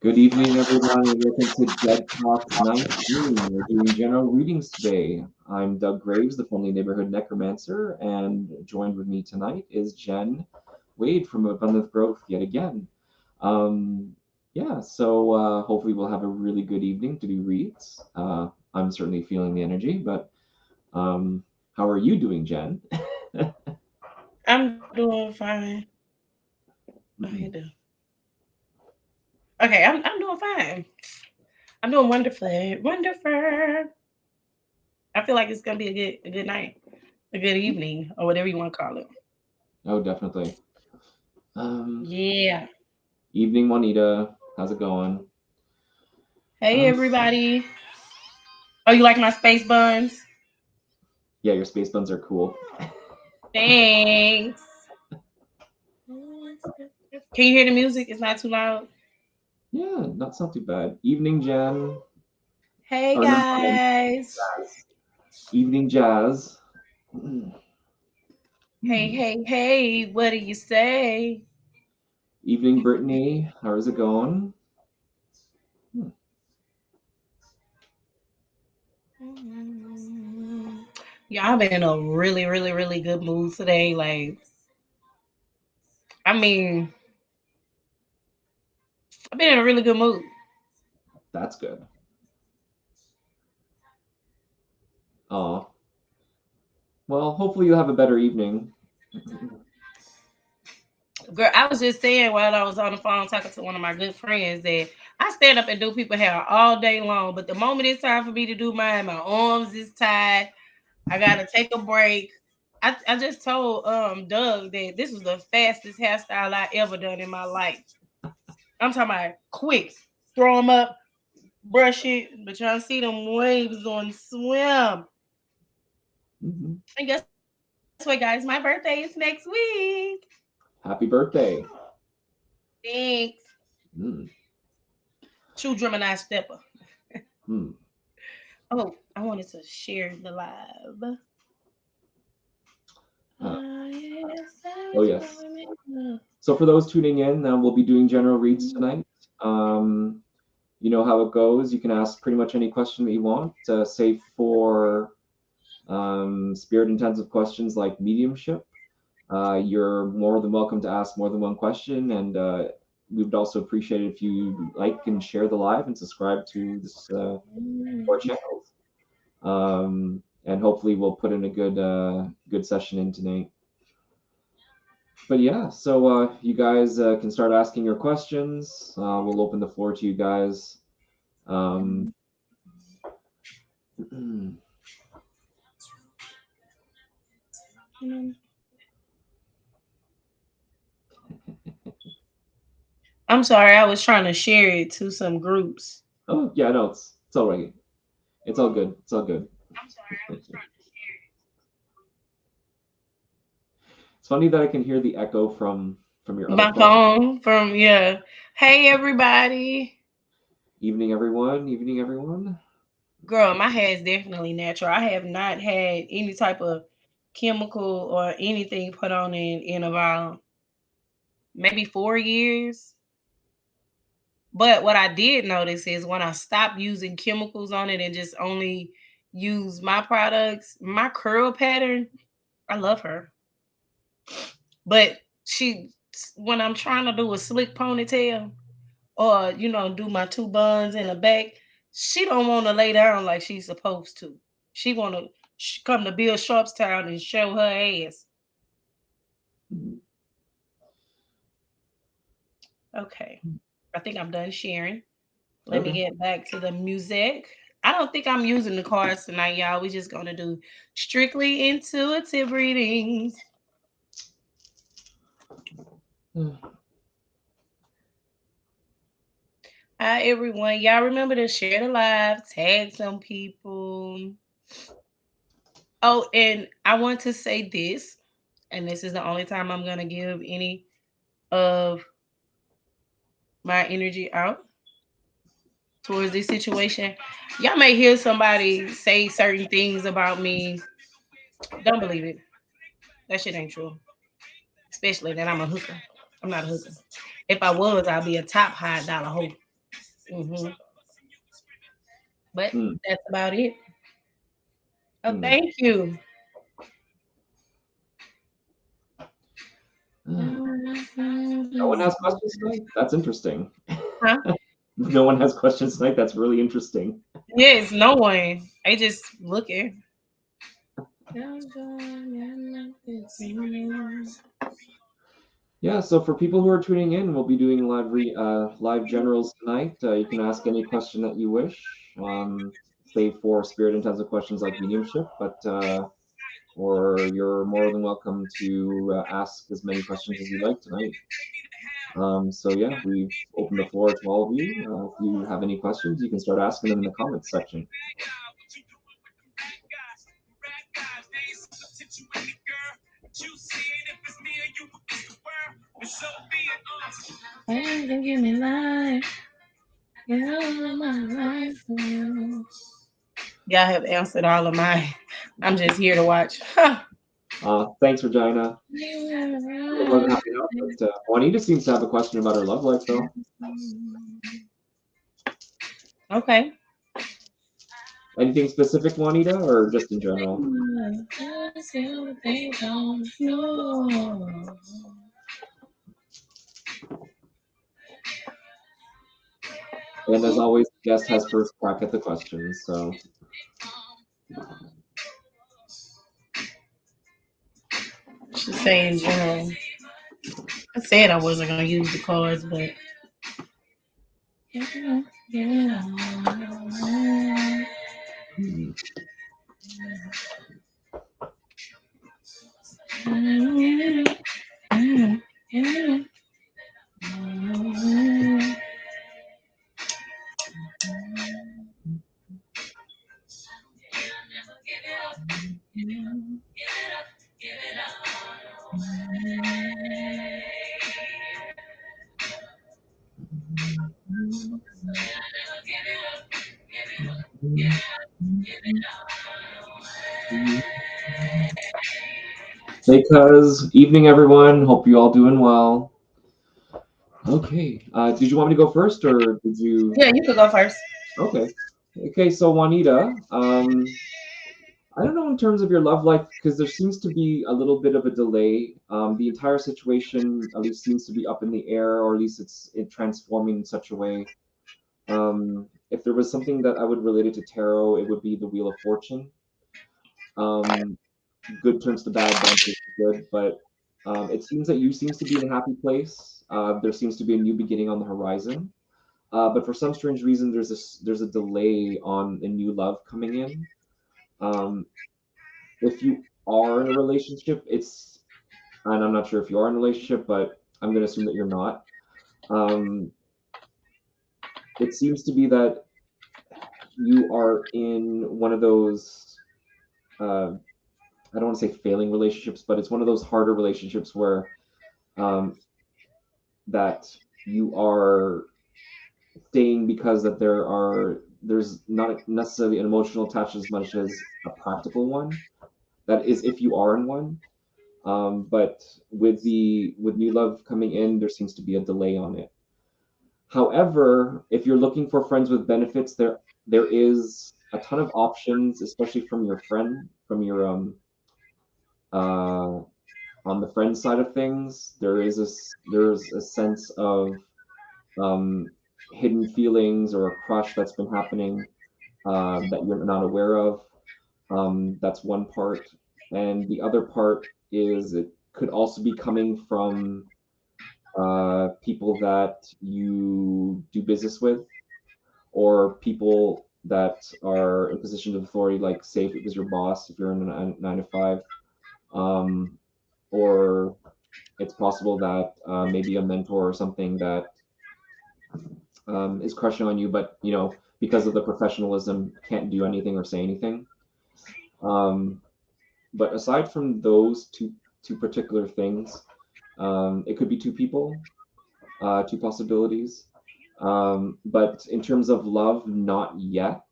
Good evening, everyone, and welcome to DEADTalks 19. We're doing general readings today. I'm Doug Graves, the friendly neighborhood necromancer, and joined with me tonight is Jenn Wade from Abundant Growth yet again. Um, so hopefully we'll have a really good evening to do reads. I'm certainly feeling the energy, but how are you doing, Jenn? I'm doing fine. How you doing? Okay, I'm doing fine. I'm doing wonderfully. Wonderful. I feel like it's gonna be a good night, a good evening, or whatever you want to call it. Oh, definitely. Um, Yeah. Evening, Juanita. How's it going? Hey Um, everybody. Oh, you like my space buns? yeah, your space buns are cool. Thanks. Can you hear the music? It's not too loud. Yeah, that's not too bad. Evening, Jen. Hey Or not Jen, guys. Evening Jazz. Hmm. Hey. What do you say? Evening, Brittany. How's it going? Hmm. Yeah, I've been in a really good mood today. Like, I mean, I've been in a really good mood. That's good. Aw. Well, hopefully you'll have a better evening. Girl, I was just saying while I was on the phone talking to one of my good friends that I stand up and do people hair all day long, but the moment it's time for me to do mine, my arms is tired. I gotta take a break. I just told Doug that this was the fastest hairstyle I ever done in my life. I'm talking about quick. Throw them up, brush it, but y'all see them waves on swim. Mhm. And guess what, guys? My birthday is next week. Happy birthday. Thanks. Hmm. True Gemini stepper. Hmm. Oh, I wanted to share the live. Uh, Yes, oh, I yes. remember. So for those tuning in, we'll be doing general reads tonight. Um, you know how it goes. You can ask pretty much any question that you want, save for spirit intensive questions like mediumship. You're more than welcome to ask more than one question, and we would also appreciate it if you like and share the live and subscribe to this our channels. And hopefully we'll put in a good session in tonight. But yeah, so you guys can start asking your questions. We'll open the floor to you guys. Um, I'm sorry, I was trying to share it to some groups. oh yeah, no, it's all right. It's all good. It's all good. It's funny that I can hear the echo from your other My phone. phone from yeah. Hey everybody. Evening, everyone. Evening, everyone. Girl, my hair is definitely natural. I have not had any type of chemical or anything put on in about maybe 4 years. But what I did notice is when I stopped using chemicals on it and just only use my products, my curl pattern, I love her. But she, when I'm trying to do a slick ponytail or do my two buns in the back, she don't want to lay down like she's supposed to. She want to come to Bill Sharpstown and show her ass. Okay, I think I'm done sharing. Let me Okay. get back to the music. I don't think I'm using the cards tonight, y'all. We just gonna do strictly intuitive readings. Hi everyone. Y'all remember to share the live, tag some people. Oh, and I want to say this, and this is the only time I'm gonna give any of my energy out towards this situation. Y'all may hear somebody say certain things about me. Don't believe it. That shit ain't true. Especially that I'm a hooker. I'm not a hooker. If I was, I'd be a top high dollar hoe. Mm-hmm. But Hmm. that's about it. Oh, Hmm. thank you. No one has questions tonight? That's interesting. Huh? No one has questions tonight? That's really interesting. Yes, no one. They just looking. Yeah, so for people who are tuning in, we'll be doing live generals tonight. You can ask any question that you wish, save for spirit intensive questions like mediumship, but or you're more than welcome to ask as many questions as you like tonight. So yeah, we've opened the floor to all of you. If you have any questions, you can start asking them in the comments section. Give me life. Y'all have answered all of mine. I'm just here to watch. Thanks, Regina. I wasn't happy enough, but Juanita seems to have a question about her love life, though. Okay. Anything specific, Juanita, or just in general? And as always, the guest has first crack at the questions, so. She's saying general. I said I wasn't gonna use the cards, but yeah. Hmm. Because evening, everyone. Hope you all doing well. Okay. Did you want me to go first, or did you? Yeah, you could go first. Okay. Okay. So Juanita, I don't know in terms of your love life because there seems to be a little bit of a delay. The entire situation at least seems to be up in the air, or at least it's transforming in such a way. If there was something that I would relate it to tarot, it would be the Wheel of Fortune. Um, Good turns to bad, bad turns to good, but it seems that you seems to be in a happy place. There seems to be a new beginning on the horizon. But for some strange reason, there's a delay on a new love coming in. Um, if you are in a relationship, and I'm not sure if you are in a relationship, but I'm going to assume that you're not. Um, it seems to be that you are in one of those, I don't want to say failing relationships, but it's one of those harder relationships where um, that you are staying because that there's not necessarily an emotional attachment as much as a practical one. That is if you are in one. But with new love coming in, there seems to be a delay on it. However, if you're looking for friends with benefits, there is a ton of options, especially from your friend, from your uh, on the friend side of things. There's a sense of um, hidden feelings or a crush that's been happening that you're not aware of. That's one part. And the other part is it could also be coming from people that you do business with or people that are in positions of authority, like say if it was your boss, if you're in a 9 to 5, um, or it's possible that maybe a mentor or something that is crushing on you, but because of the professionalism, can't do anything or say anything. Um, but aside from those two particular things, it could be two people, two possibilities. But in terms of love, not yet.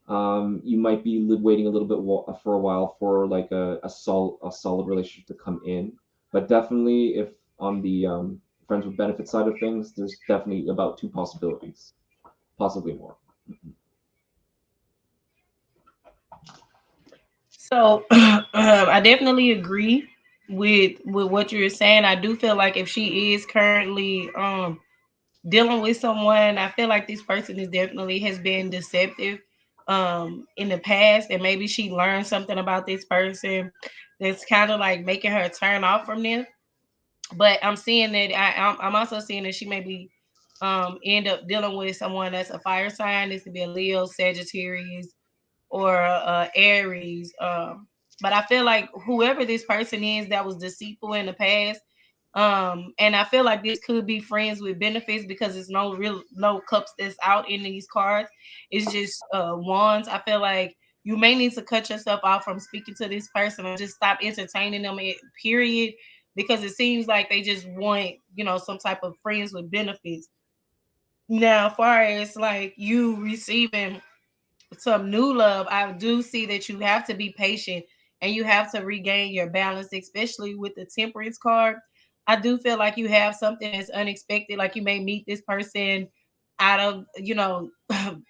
You might be waiting a little bit for a while for like a solid relationship to come in. But definitely, if on the friends with benefit side of things, there's definitely about two possibilities. possibly more. So I definitely agree with what you're saying. I do feel like if she is currently dealing with someone, I feel like this person is definitely has been deceptive in the past, and maybe she learned something about this person that's kind of like making her turn off from them. But I'm seeing that I'm also seeing that she may be end up dealing with someone that's a fire sign. This could be a Leo, Sagittarius, or Aries. But I feel like whoever this person is that was deceitful in the past, and I feel like this could be friends with benefits because there's no cups that's out in these cards. It's just wands. I feel like you may need to cut yourself off from speaking to this person or just stop entertaining them. Period, because it seems like they just want some type of friends with benefits. Now, as far as like you receiving some new love, I do see that you have to be patient and you have to regain your balance, especially with the temperance card. I do feel like you have something that's unexpected, like you may meet this person out of,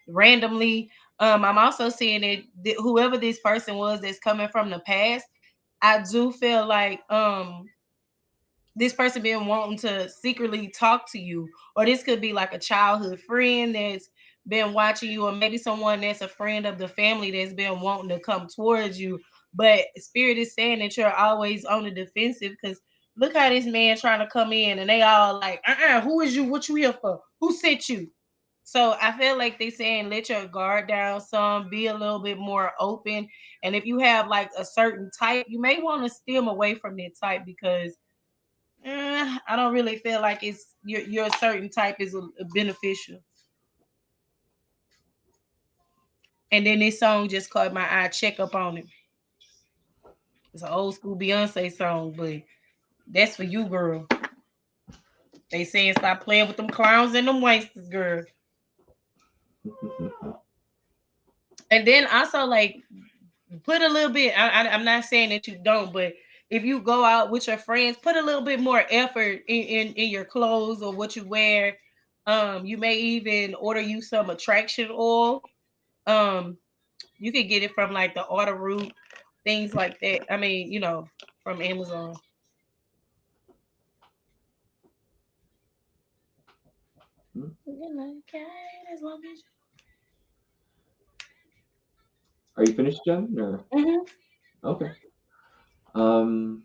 randomly. I'm also seeing that whoever this person was that's coming from the past, I do feel like this person been wanting to secretly talk to you, or this could be like a childhood friend that's been watching you, or maybe someone that's a friend of the family that's been wanting to come towards you. But spirit is saying that you're always on the defensive because look how this man trying to come in and they all like, who is you? What you here for? Who sent you? So I feel like they saying let your guard down some, be a little bit more open. And if you have like a certain type, you may want to steer away from that type because I don't really feel like it's your certain type is beneficial. And then this song just caught my eye. Check up on him. It's an old school Beyonce song, but that's for you, girl. They saying stop playing with them clowns and them waisters, girl. And then also like put a little bit. I'm not saying that you don't, but if you go out with your friends, put a little bit more effort in your clothes or what you wear. You may even order you some attraction oil. Um, you could get it from like the Auto Root, things like that. I mean, from Amazon. Are you finished, Jen? Or Mm-hmm. okay. Okay,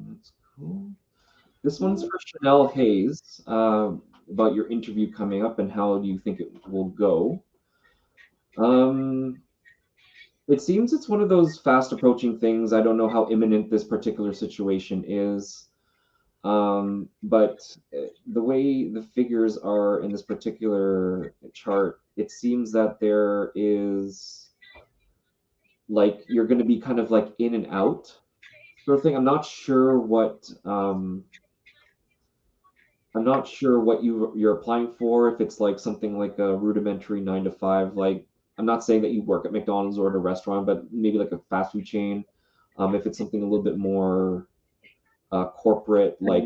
that's cool. This one's for Chanel Hayes about your interview coming up and how do you think it will go. Um, it seems it's one of those fast approaching things. I don't know how imminent this particular situation is. But the way the figures are in this particular chart, it seems that there is like you're going to be kind of like in and out sort of thing. I'm not sure what you're applying for. If it's like something like a rudimentary 9 to 5, like I'm not saying that you work at McDonald's or at a restaurant, but maybe like a fast food chain. If it's something a little bit more corporate, like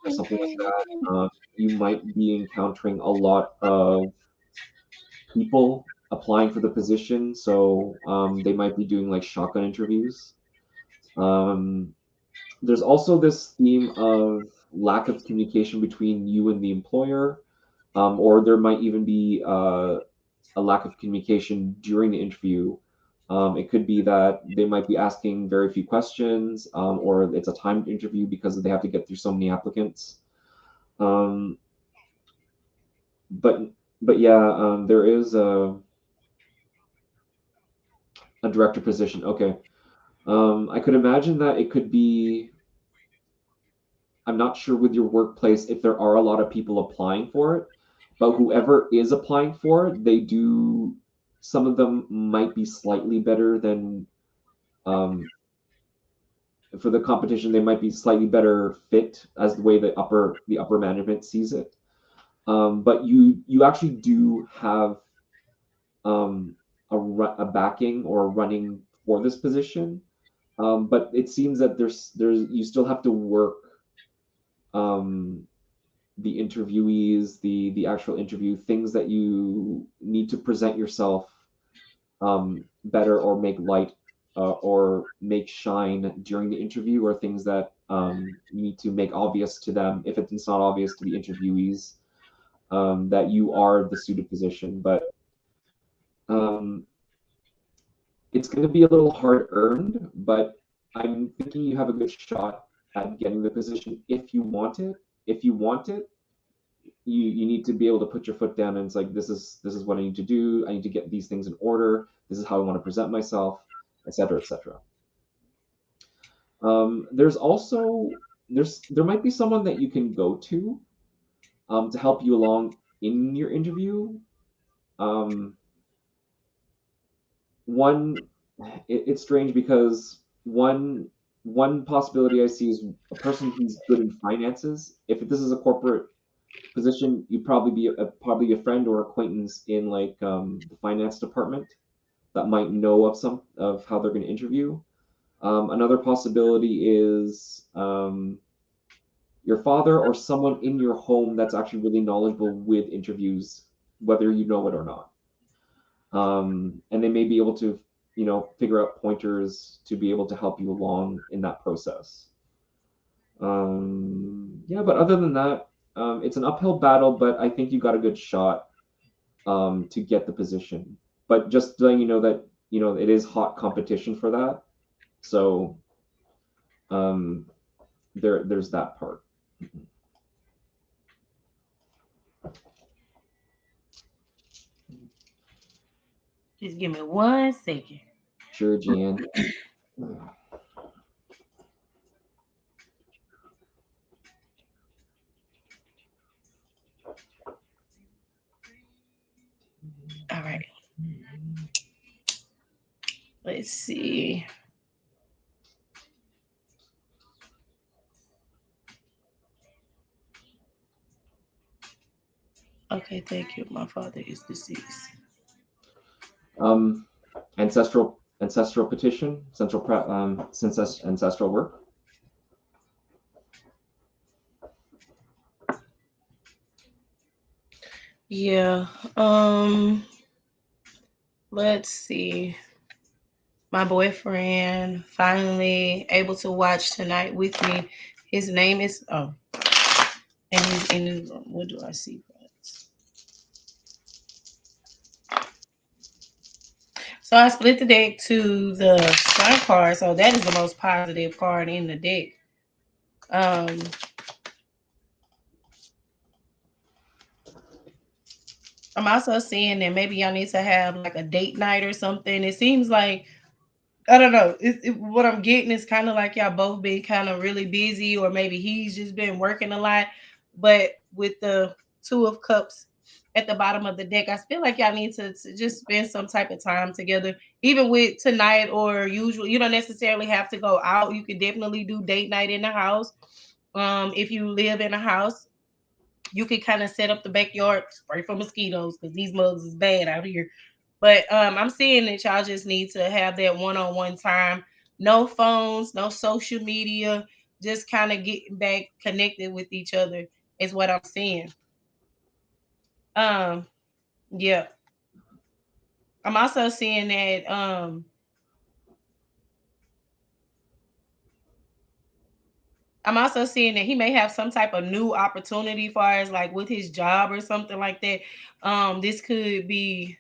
or something like that, you might be encountering a lot of people applying for the position. So they might be doing like shotgun interviews. Um, there's also this theme of lack of communication between you and the employer, or there might even be a lack of communication during the interview. It could be that they might be asking very few questions, or it's a timed interview because they have to get through so many applicants. Um, but but yeah, there is a director position. Okay. I could imagine that it could be. I'm not sure with your workplace if there are a lot of people applying for it, but whoever is applying for it, they do. Some of them might be slightly better than um, for the competition. They might be slightly better fit as the way the upper management sees it. But you actually do have a backing or running for this position. But it seems that there's you still have to work um, the interviewees, the actual interview, things that you need to present yourself better or make light or make shine during the interview, or things that you need to make obvious to them if it's not obvious to the interviewees, that you are the suited position. But um, it's going to be a little hard earned, but I'm thinking you have a good shot at getting the position if you want it. If you want it, you need to be able to put your foot down and it's like, this is what I need to do. I need to get these things in order. This is how I want to present myself, etc., etc. There's also there might be someone that you can go to help you along in your interview. Um, one it's strange because one possibility I see is a person who's good in finances. If this is a corporate position, you'd probably be probably a friend or acquaintance in like the finance department that might know of some of how they're going to interview. Another possibility is your father or someone in your home that's actually really knowledgeable with interviews, whether you know it or not. And they may be able to, figure out pointers to be able to help you along in that process. Yeah, but other than that, it's an uphill battle, but I think you got a good shot to get the position. But just letting you know that, it is hot competition for that. So um, there's that part. Just give me 1 second. Sure, Jan. All right. Let's see. Okay, thank you. My father is deceased. Um, ancestral petition, ancestral work. Yeah. Let's see. My boyfriend finally able to watch tonight with me. His name is and he's in his room. What do I see? So I split the deck to the sun card. So that is the most positive card in the deck. I'm also seeing that maybe y'all need to have like a date night or something. It seems like, I don't know. What I'm getting is kind of like y'all both been kind of really busy, or maybe he's just been working a lot. But with the Two of Cups at the bottom of the deck, I feel like y'all need to just spend some type of time together, even with tonight or usual. You don't necessarily have to go out. You could definitely do date night in the house. If you live in a house, you could kind of set up the backyard, spray for mosquitoes because these mugs is bad out here. But I'm seeing that y'all just need to have that one-on-one time. No phones, no social media, just kind of getting back connected with each other is what I'm seeing. Um, yeah. I'm also seeing that he may have some type of new opportunity far as like with his job or something like that. This could be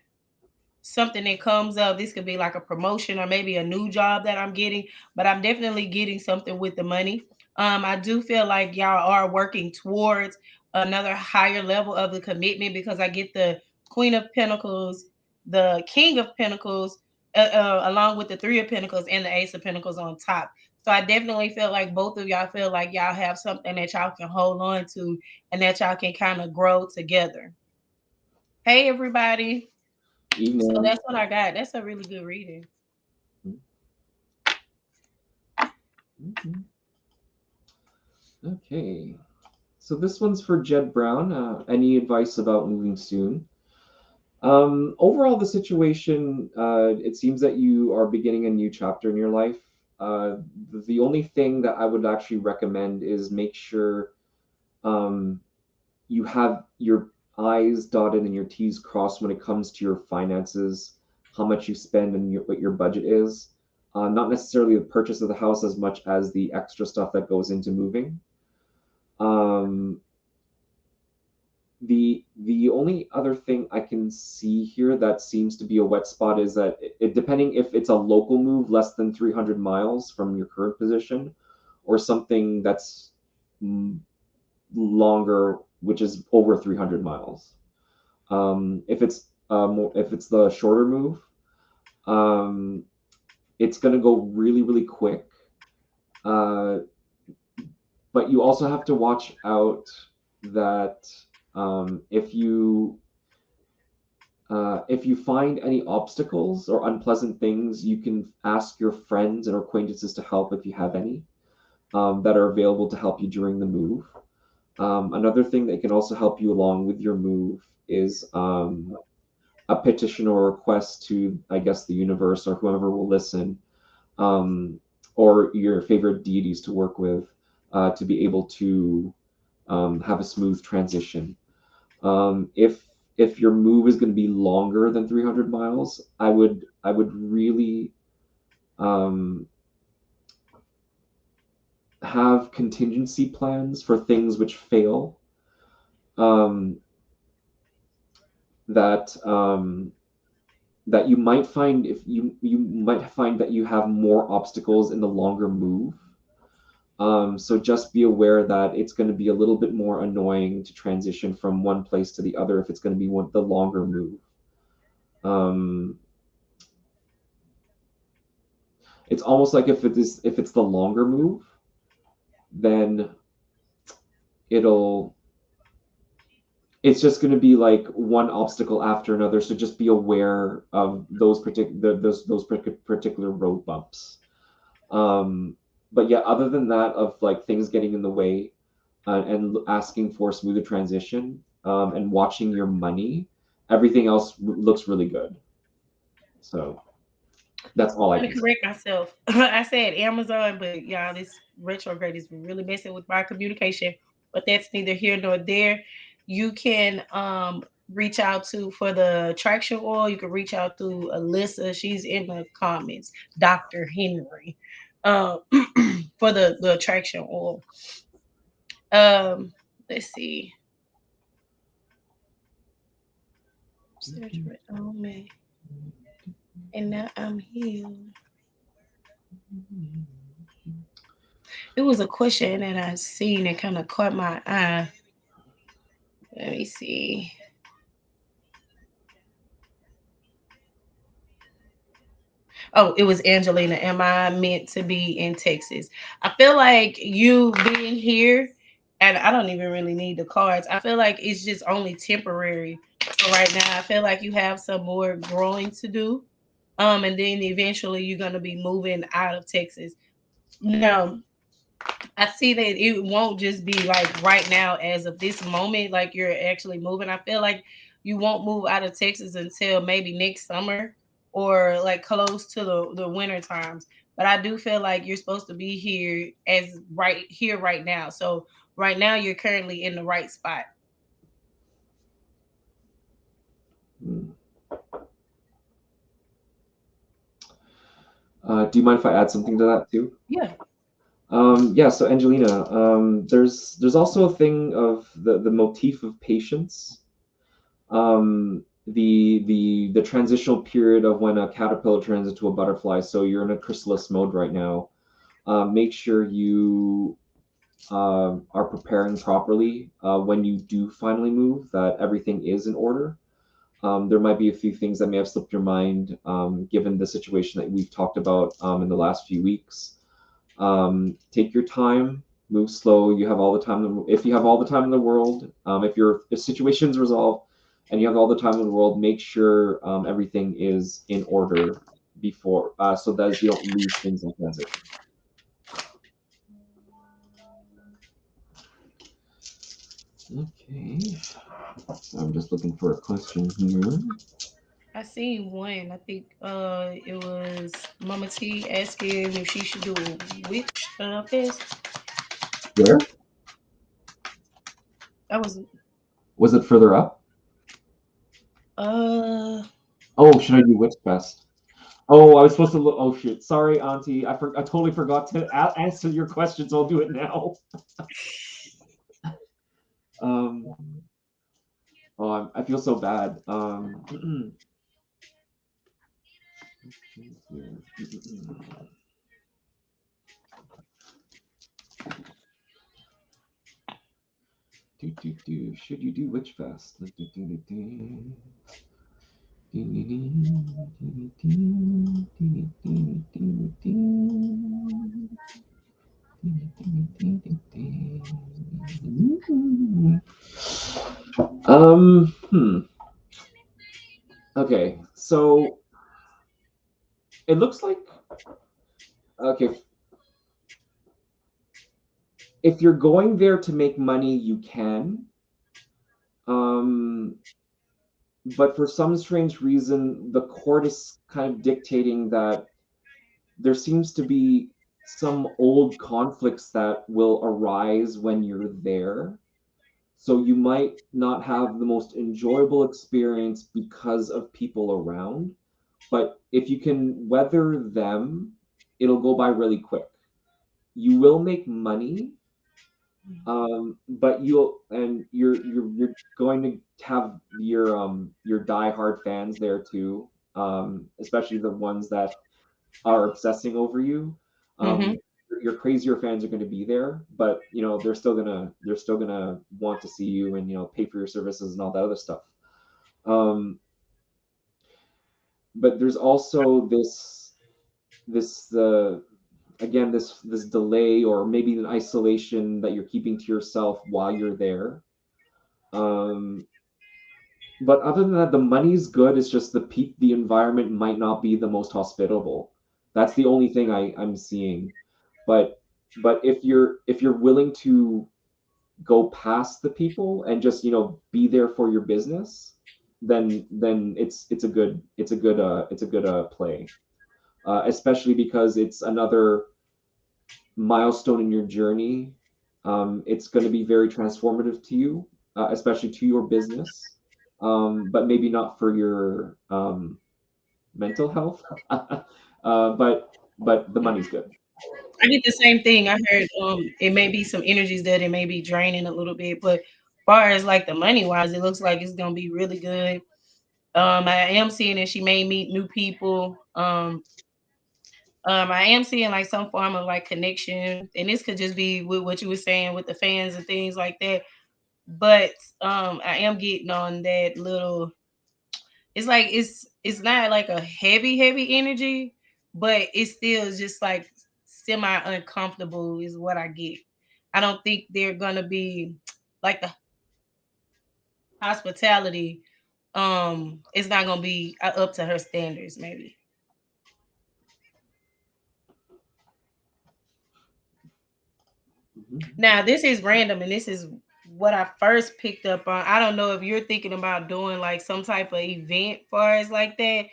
something that comes up. This could be like a promotion or maybe a new job that I'm getting, but I'm definitely getting something with the money. I do feel like y'all are working towards another higher level of the commitment because I get the Queen of Pentacles, the King of Pentacles, along with the Three of Pentacles and the Ace of Pentacles on top. So I definitely feel like both of y'all feel like y'all have something that y'all can hold on to and that y'all can kind of grow together. Hey, everybody. Evening. So that's what I got. That's a really good reading. Mm-hmm. Okay. So this one's for Jed Brown. Any advice about moving soon? Overall, the situation, it seems that you are beginning a new chapter in your life. The only thing that I would actually recommend is make sure you have your I's dotted and your T's crossed when it comes to your finances, how much you spend and what your budget is. Not necessarily the purchase of the house as much as the extra stuff that goes into moving. Um, the only other thing I can see here that seems to be a wet spot is that depending if it's a local move less than 300 miles from your current position, or something that's longer, which is over 300 miles. If it's the shorter move, it's going to go really really quick. But you also have to watch out that if you find any obstacles or unpleasant things, you can ask your friends and acquaintances to help if you have any that are available to help you during the move. Another thing that can also help you along with your move is a petition or request to, I guess, the universe or whoever will listen, or your favorite deities to work with to be able to have a smooth transition. If your move is going to be longer than 300 miles, I would really have contingency plans for things which fail. That that you might find if you might find that you have more obstacles in the longer move. So just be aware that it's going to be a little bit more annoying to transition from one place to the other if it's going to be the longer move. It's almost like if it's the longer move, then it's just going to be like one obstacle after another. So just be aware of those particular road bumps. But yeah, other than that, of like things getting in the way and asking for smoother transition and watching your money, everything else looks really good. So that's all I I'm can gonna say. correct myself. I said Amazon, but y'all, this retrograde is really messing with my communication. But that's neither here nor there. You can reach out to for the traction oil. You can reach out to Alyssa. She's in the comments. Dr. Henry, uh, for the traction oil. Um, let's see. Search for me, and now I'm healed. It was a question that I seen that kind of caught my eye. Let me see. Oh, it was Angelina. Am I meant to be in Texas? I feel like you being here, and I don't even really need the cards. I feel like it's just only temporary for right now. I feel like you have some more growing to do. And then eventually you're gonna be moving out of Texas. Now, I see that it won't just be like right now as of this moment, like you're actually moving. I feel like you won't move out of Texas until maybe next summer or like close to the winter times. But I do feel like you're supposed to be here as right here right now. So right now you're currently in the right spot. Do you mind if I add something to that too? Yeah. Yeah, so Angelina, there's also a thing of the motif of patience. The transitional period of when a caterpillar turns into a butterfly. So you're in a chrysalis mode right now. Make sure you are preparing properly when you do finally move. That everything is in order. There might be a few things that may have slipped your mind, given the situation that we've talked about in the last few weeks. Take your time, move slow. You have all the time. If you have all the time in the world, if your situation's resolved and you have all the time in the world, make sure everything is in order before, so that you don't lose things in transition. Okay, I'm just looking for a question here. I seen one. I think it was Mama T asking if she should do a witch fest. Where? That was Was it further up? Uh, Oh, should I do Witch Fest? Oh, I was supposed to look. Oh shit! Sorry, Auntie. I totally forgot to answer your questions. I'll do it now. Um. Oh, I feel so bad. Should you do Witch Fest? Hmm. Okay, so it looks like okay, if you're going there to make money, you can. Um, but for some strange reason, the court is kind of dictating that there seems to be some old conflicts that will arise when you're there. So you might not have the most enjoyable experience because of people around. But if you can weather them, it'll go by really quick. You will make money, but you're going to have your diehard fans there too, especially the ones that are obsessing over you. mm-hmm. Your crazier fans are going to be there, but they're still gonna want to see you and pay for your services and all that other stuff. Um, but there's also this again this delay or maybe an isolation that you're keeping to yourself while you're there. Um, but other than that, the money's good. It's just the environment might not be the most hospitable. That's the only thing I'm seeing. But if you're willing to go past the people and just be there for your business, then it's a good play. Especially because it's another milestone in your journey. It's going to be very transformative to you, especially to your business, but maybe not for your mental health. But the money's good. I get the same thing. I heard it may be some energies that it may be draining a little bit, but far as like the money wise, it looks like it's gonna be really good. I am seeing that she may meet new people. I am seeing like some form of like connection, and this could just be with what you were saying with the fans and things like that. But I am getting on that little. It's like it's not like a heavy energy, but it still is just like semi uncomfortable is what I get. I don't think they're gonna be like the hospitality. It's not gonna be up to her standards, maybe. Mhm. Now, this is random, and this is what I first picked up on. I don't know if you're thinking about doing like some type of event, far as like that.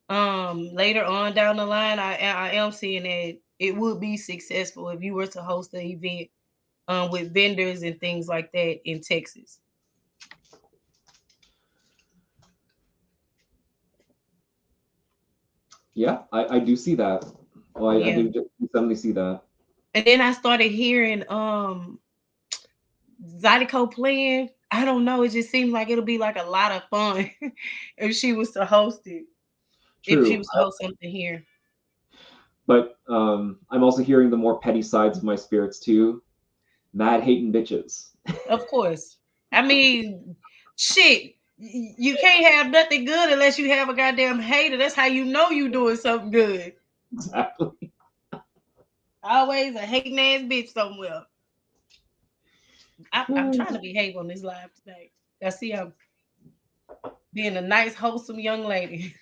Later on down the line, I am seeing that it would be successful if you were to host an event, with vendors and things like that in Texas. Yeah, I do see that. Oh, I Yeah, do definitely see that. and then I started hearing Zydeco playing. I don't know. It just seems like it'll be like a lot of fun if she was to host it. If she True. was to host something here. But I'm also hearing the more petty sides of my spirits too. Mad hating bitches. Of course. I mean, shit. You can't have nothing good unless you have a goddamn hater. That's how you know you doing something good. Exactly. Always a hating ass bitch somewhere. I'm trying to behave on this live today. I see I'm being a nice, wholesome young lady.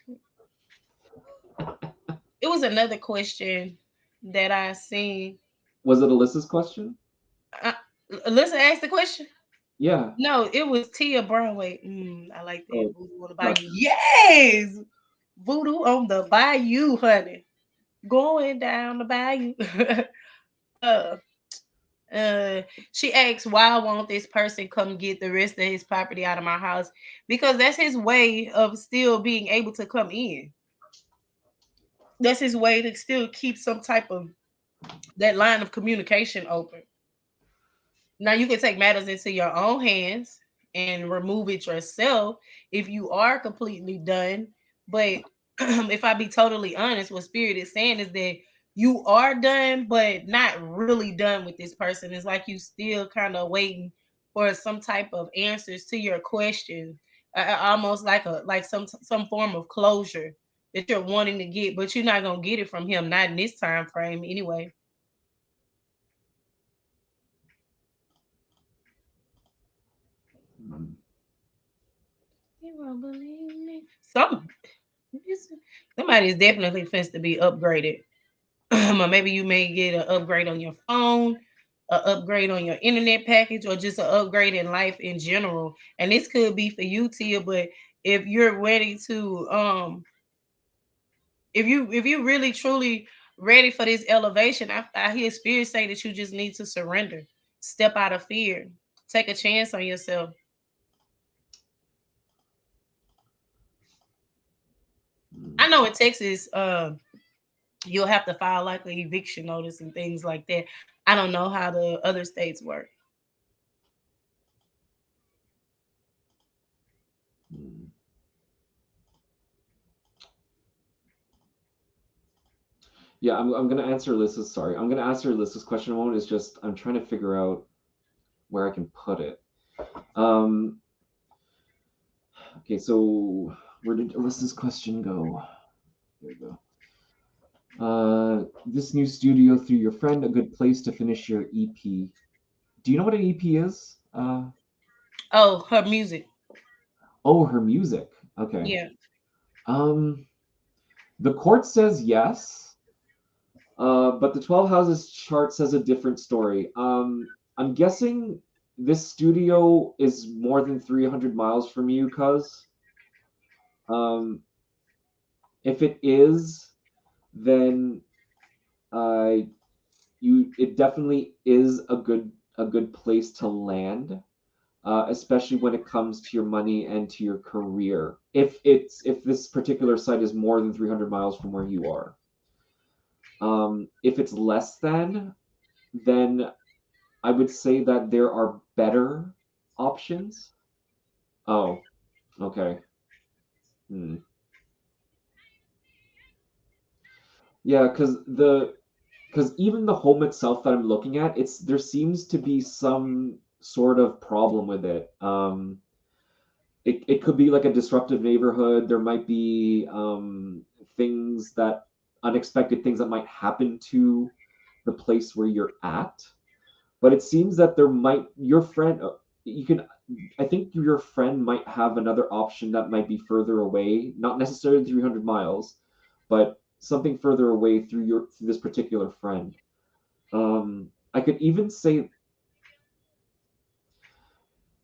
It was another question that I seen. Was it Alyssa's question? Uh, Alyssa asked the question. Yeah. No, it was Tia Broadway. I like that. Oh, Voodoo on the right. Bayou. Yes, Voodoo on the Bayou, honey. Going down the bayou. uh, She asks, why won't this person come get the rest of his property out of my house? Because that's his way of still being able to come in. That's his way to still keep some type of that line of communication open. Now you can take matters into your own hands and remove it yourself if you are completely done. But if I be totally honest, what Spirit is saying is that you are done, but not really done with this person. It's like you still kind of waiting for some type of answers to your question, almost like some form of closure that you're wanting to get, but you're not gonna get it from him, not in this time frame anyway. Hmm. You won't believe me. Somebody is definitely supposed to be upgraded. Or maybe you may get an upgrade on your phone, an upgrade on your internet package, or just an upgrade in life in general. And this could be for you, Tia. But if you're ready to, if you really truly ready for this elevation, I hear Spirit say that you just need to surrender, step out of fear, take a chance on yourself. I know in Texas, you'll have to file like an eviction notice and things like that. I don't know how the other states work. Hmm. Yeah, I'm gonna answer Liz's. Sorry, I'm gonna answer Liz's question in a moment. It's just I'm trying to figure out where I can put it. Um, okay, so where did Alyssa's question go? There we go. This new studio through your friend, a good place to finish your EP. Do you know what an EP is? Oh, her music. Oh, her music. Okay. Yeah. Um, the court says yes, but the 12 Houses chart says a different story. I'm guessing this studio is more than 300 miles from you, cuz. Um, if it is, then uh, it definitely is a good place to land, especially when it comes to your money and to your career. If this particular site is more than 300 miles from where you are, if it's less than, then I would say that there are better options. Oh, okay. Hmm. Yeah, because even the home itself that I'm looking at, there seems to be some sort of problem with it. It could be like a disruptive neighborhood. There might be things that unexpected things that might happen to the place where you're at. But it seems that there might your friend you can I think your friend might have another option that might be further away, not necessarily 300 miles, but something further away through this particular friend. I could even say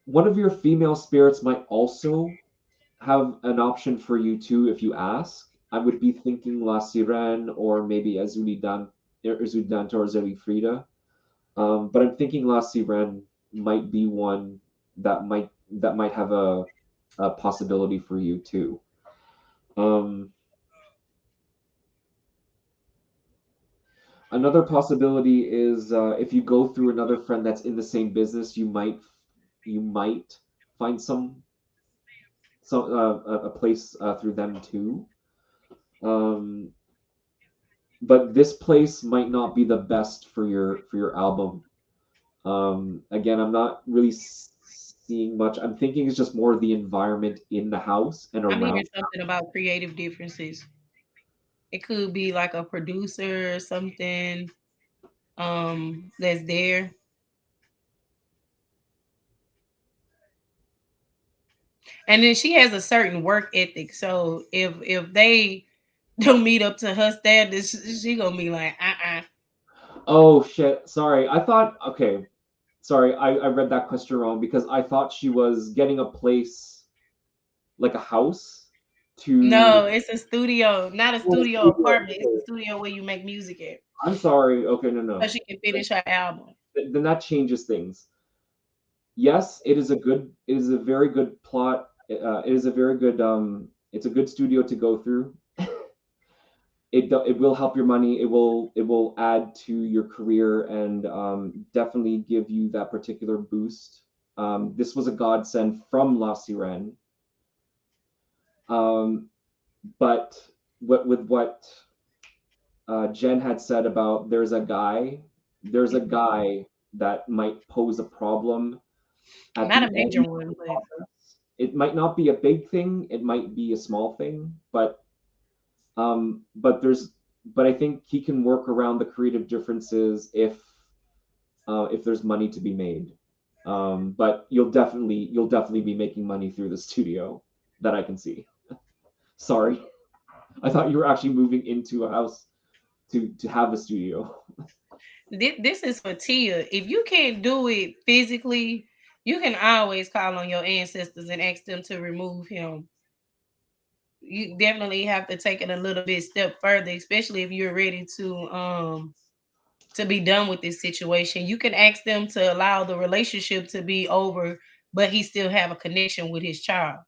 one of your female spirits might also have an option for you too if you ask. I would be thinking La Sirene or maybe Azulidan or Zelifrida. But I'm thinking La Sirene might be one that might have a possibility for you too. Um, Another possibility is if you go through another friend that's in the same business, you might find a place through them too. Um, but this place might not be the best for your album. Again, I'm not really seeing much. I'm thinking it's just more the environment in the house and I'm hearing around. something about creative differences. It could be like a producer or something that's there. And then she has a certain work ethic. So if they don't meet up to her standards, she gonna be like, Oh shit! Sorry, I thought. Okay, sorry, I read that question wrong because I thought she was getting a place like a house to. No, it's a studio, not a Oh, studio studio. apartment. It's Okay. a studio where you make music at. I'm sorry. Okay, no, So no. she can finish her album. then that changes things. Yes, it is a very good plot. It is a very good it's a good studio to go through. It will help your money. It will add to your career and definitely give you that particular boost. This was a godsend from La Sirene. Um, but what Jenn had said about there's a guy that might pose a problem at Not the a major end of one, the but process. It might not be a big thing, it might be a small thing, but I think he can work around the creative differences if there's money to be made. But you'll definitely be making money through the studio that I can see. Sorry, I thought you were actually moving into a house to have a studio. this is for Tia. If you can't do it physically, you can always call on your ancestors and ask them to remove him. You definitely have to take it a little bit step further, especially if you're ready to be done with this situation. You can ask them to allow the relationship to be over, but he still have a connection with his child.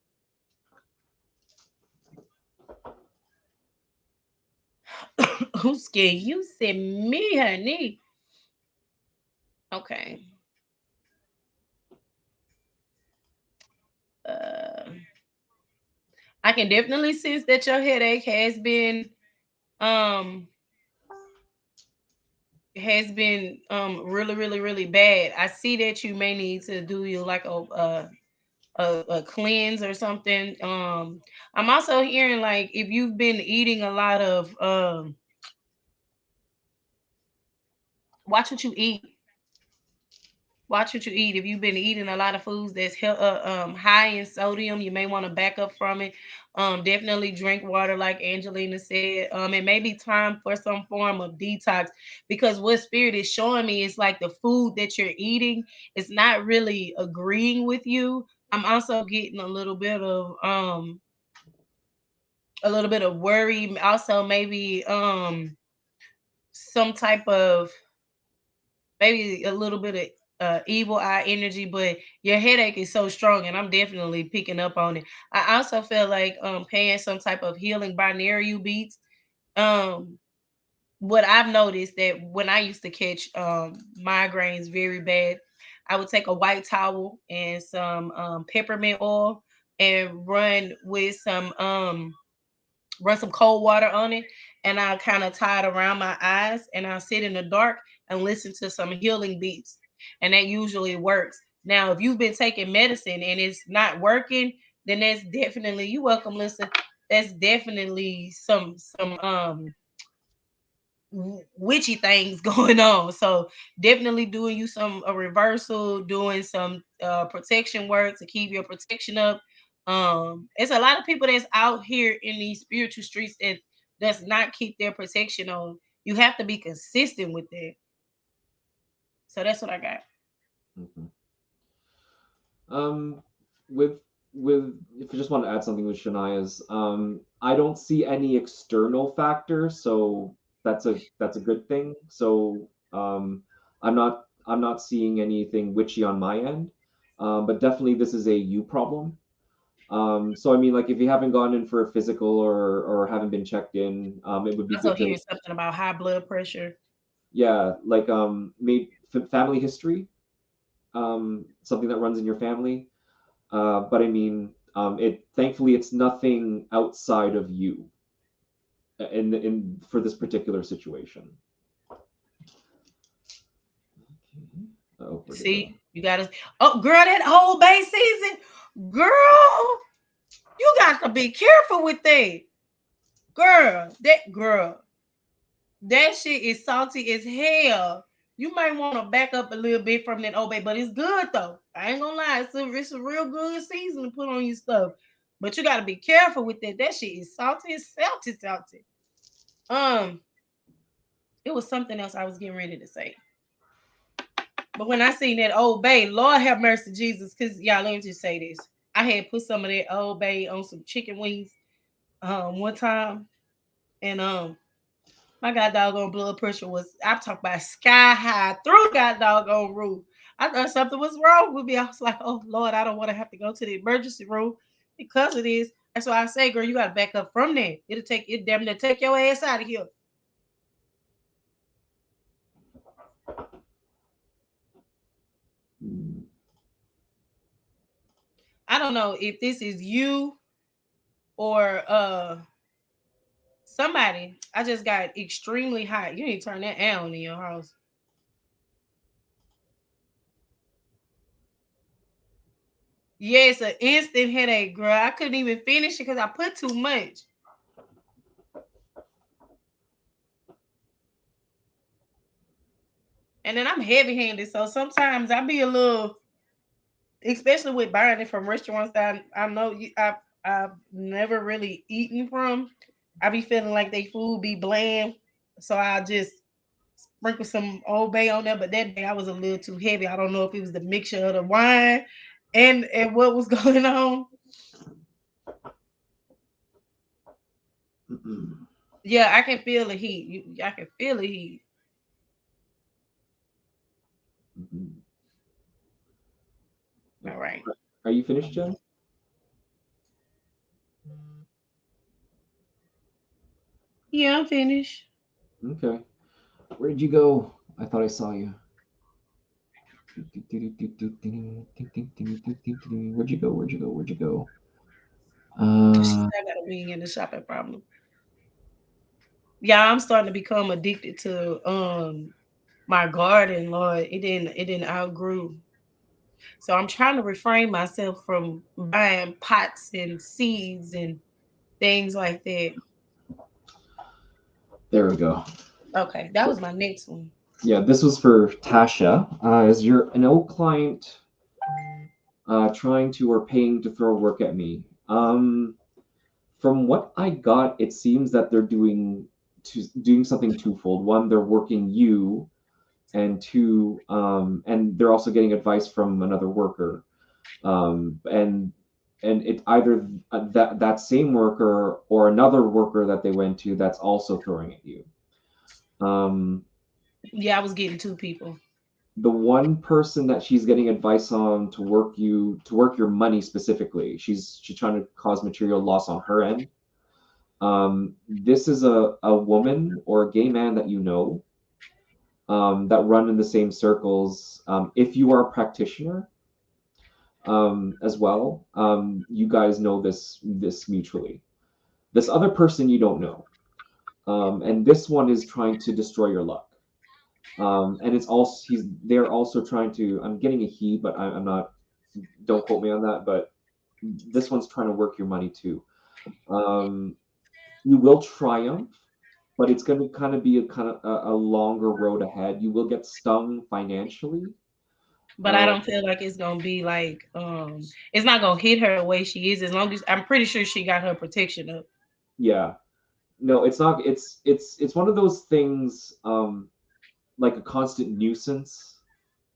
Who's scared? You said me, honey. Okay. Uh, I can definitely sense that your headache um has been really really bad. I see that you may need to do you like a cleanse or something. I'm also hearing like if you've been eating a lot of watch what you eat. Watch what you eat. If you've been eating a lot of foods that's high in sodium, you may want to back up from it. Definitely drink water, like Angelina said. It may be time for some form of detox because what spirit is showing me is like the food that you're eating is not really agreeing with you. I'm also getting a little bit of worry. Also, maybe some type of maybe a little bit of evil eye energy, but your headache is so strong, and I'm definitely picking up on it. I also feel like paying some type of healing binary beats. Um, what I've noticed that when I used to catch migraines very bad, I would take a white towel and some peppermint oil and run some cold water on it, and I'll kind of tie it around my eyes, and I'll sit in the dark and listen to some healing beats, and that usually works. Now, if you've been taking medicine and it's not working, then that's definitely you welcome. Listen, that's definitely some witchy things going on. So definitely doing you some a reversal, doing some protection work to keep your protection up. It's a lot of people that's out here in these spiritual streets that does not keep their protection on. You have to be consistent with that. So that's what I got. Mhm. Um, with if you just want to add something with Shania's, I don't see any external factors, so that's a good thing. So I'm not seeing anything witchy on my end, but definitely this is a you problem. So I mean, like if you haven't gone in for a physical or haven't been checked in, it would be Also good to hearing something about high blood pressure. yeah, like maybe family history, something that runs in your family. But I mean, it thankfully it's nothing outside of you in for this particular situation. Okay. Oh, where did the See, you gotta oh girl, that whole bay season, girl, you got to be careful with that. Girl, that shit is salty as hell. You might want to back up a little bit from that obey, but it's good though. I ain't gonna lie, it's a real good season to put on your stuff. But you gotta be careful with that. That shit is salty, it's salty. Um, it was something else I was getting ready to say. But when I seen that Old Bay, Lord have mercy, Jesus, because y'all let me just say this. I had put some of that Old Bay on some chicken wings one time, and My god doggone blood pressure was, I'm talking about sky high through the god doggone roof. I thought something was wrong with me. I was like, oh Lord, I don't want to have to go to the emergency room because of this. That's why I say, girl, you gotta back up from there. It'll take it damn near take your ass out of here. I don't know if this is you or somebody. I just got extremely hot. You need to turn that on in your house. Yes, an instant headache, girl. I couldn't even finish it because I put too much. And then I'm heavy handed, so sometimes I be a little, especially with buying it from restaurants that I know I've never really eaten from. I be feeling like they food be bland, so I just sprinkle some Old Bay on there. But that day I was a little too heavy. I don't know if it was the mixture of the wine and what was going on. Yeah, I can feel the heat. I can feel the heat. All right. Are you finished, Jen? Yeah, I'm finished. Okay. Where did you go? I thought I saw you. Where'd you go? Where'd you go? Where'd you go? She said I got a wing in the shopping problem. Yeah, I'm starting to become addicted to my garden, Lord. It didn't outgrew. So I'm trying to refrain myself from buying pots and seeds and things like that. There we go. Okay, that was my next one. Yeah, this was for Tasha. As you're an old client trying to or paying to throw work at me. From what I got, it seems that they're doing something twofold. One, they're working you, and two, and they're also getting advice from another worker. And it either that same worker or another worker that they went to that's also throwing at you. Um, Yeah, I was getting two people. the one person that she's getting advice on to work your money specifically, she's trying to cause material loss on her end. This is a woman or a gay man that you know, that run in the same circles. If you are a practitioner, as well, you guys know this mutually. This other person you don't know, and this one is trying to destroy your luck. And it's also they're also trying to. I'm getting a he, but I'm not. Don't quote me on that. But this one's trying to work your money too. Um, you will triumph, but it's going to kind of be a longer road ahead. You will get stung financially. But I don't feel like it's gonna be like it's not gonna hit her the way she is as long as I'm pretty sure she got her protection up. Yeah, no, it's not. It's one of those things, like a constant nuisance,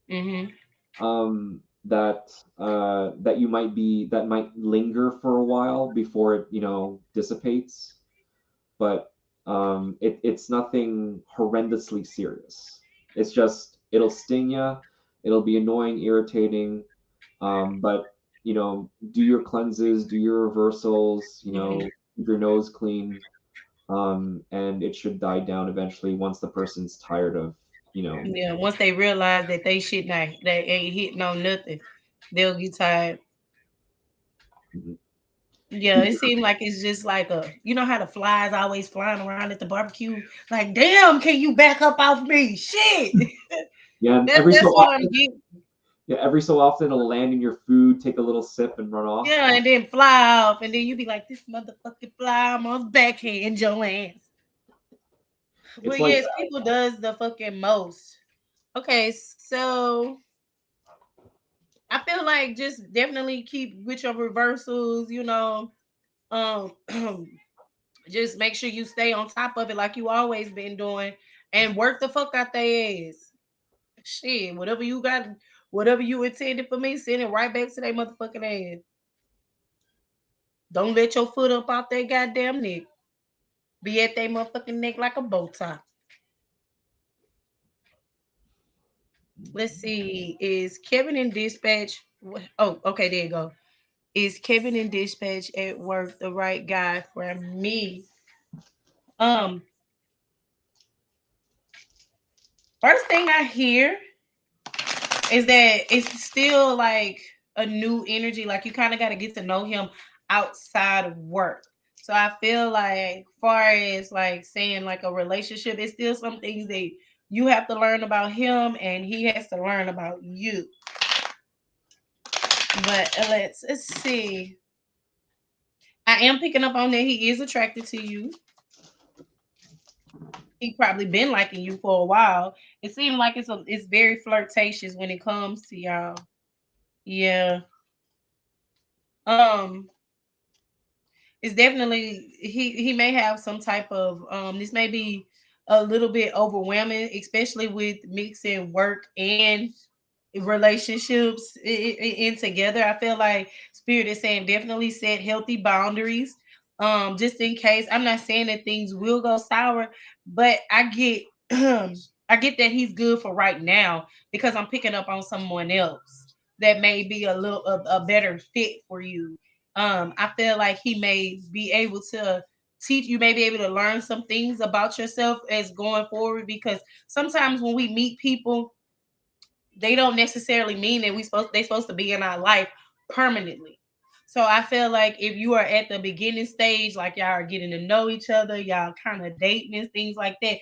Mm-hmm. that you might be that might linger for a while before it dissipates. But it's nothing horrendously serious. It's just it'll sting you, it'll be annoying, irritating, but do your cleanses, do your reversals, Mm-hmm. keep your nose clean, and it should die down eventually once the person's tired of Yeah, once they realize that they ain't hitting on nothing, they'll get tired. Mhm. Yeah, it seemed like it's just like you know how the flies always flying around at the barbecue. Like, damn, can you back up off me? Shit. Yeah, and That's what I'm getting. every so often it'll land in your food, take a little sip, and run off. Yeah, and then fly off, and then you be like, this motherfucking fly almost backhand your ass. It's But like yes, people does the fucking most. Okay, so I feel like just definitely keep with your reversals, um just make sure you stay on top of it like you always been doing and work the fuck out their ass. Shit, whatever you intended for me, send it right back to their motherfucking ass. Don't let your foot up off that goddamn neck. Be at their motherfucking neck like a bow tie. Let's see. Is Kevin in dispatch? Oh, okay, there you go. Is Kevin in dispatch at work the right guy for me? Um, First thing I hear is that it's still like a new energy. Like you kind of got to get to know him outside of work. So I feel like, far as like saying like a relationship, it's still some things that you have to learn about him, and he has to learn about you. But let's see. I am picking up on that he is attracted to you. He probably been liking you for a while. It seems like it's very flirtatious when it comes to y'all. Yeah. Um, it's definitely he may have some type of this may be a little bit overwhelming, especially with mixing work and relationships in together. I feel like Spirit is saying definitely set healthy boundaries. Just in case. I'm not saying that things will go sour, but I get I get that he's good for right now because I'm picking up on someone else that may be a better fit for you. I feel like he may be able to teach you, may be able to learn some things about yourself as going forward, because sometimes when we meet people, they don't necessarily mean that they're supposed to be in our life permanently. So I feel like if you are at the beginning stage, like y'all are getting to know each other, y'all kind of dating and things like that,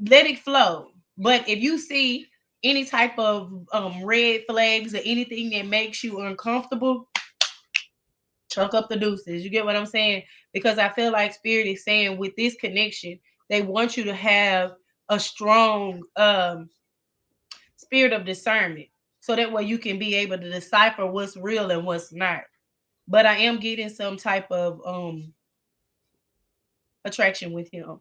let it flow. But if you see any type of red flags or anything that makes you uncomfortable, chuck up the deuces. You get what I'm saying? Because I feel like Spirit is saying with this connection, they want you to have a strong spirit of discernment, so that way you can be able to decipher what's real and what's not. But I am getting some type of attraction with him.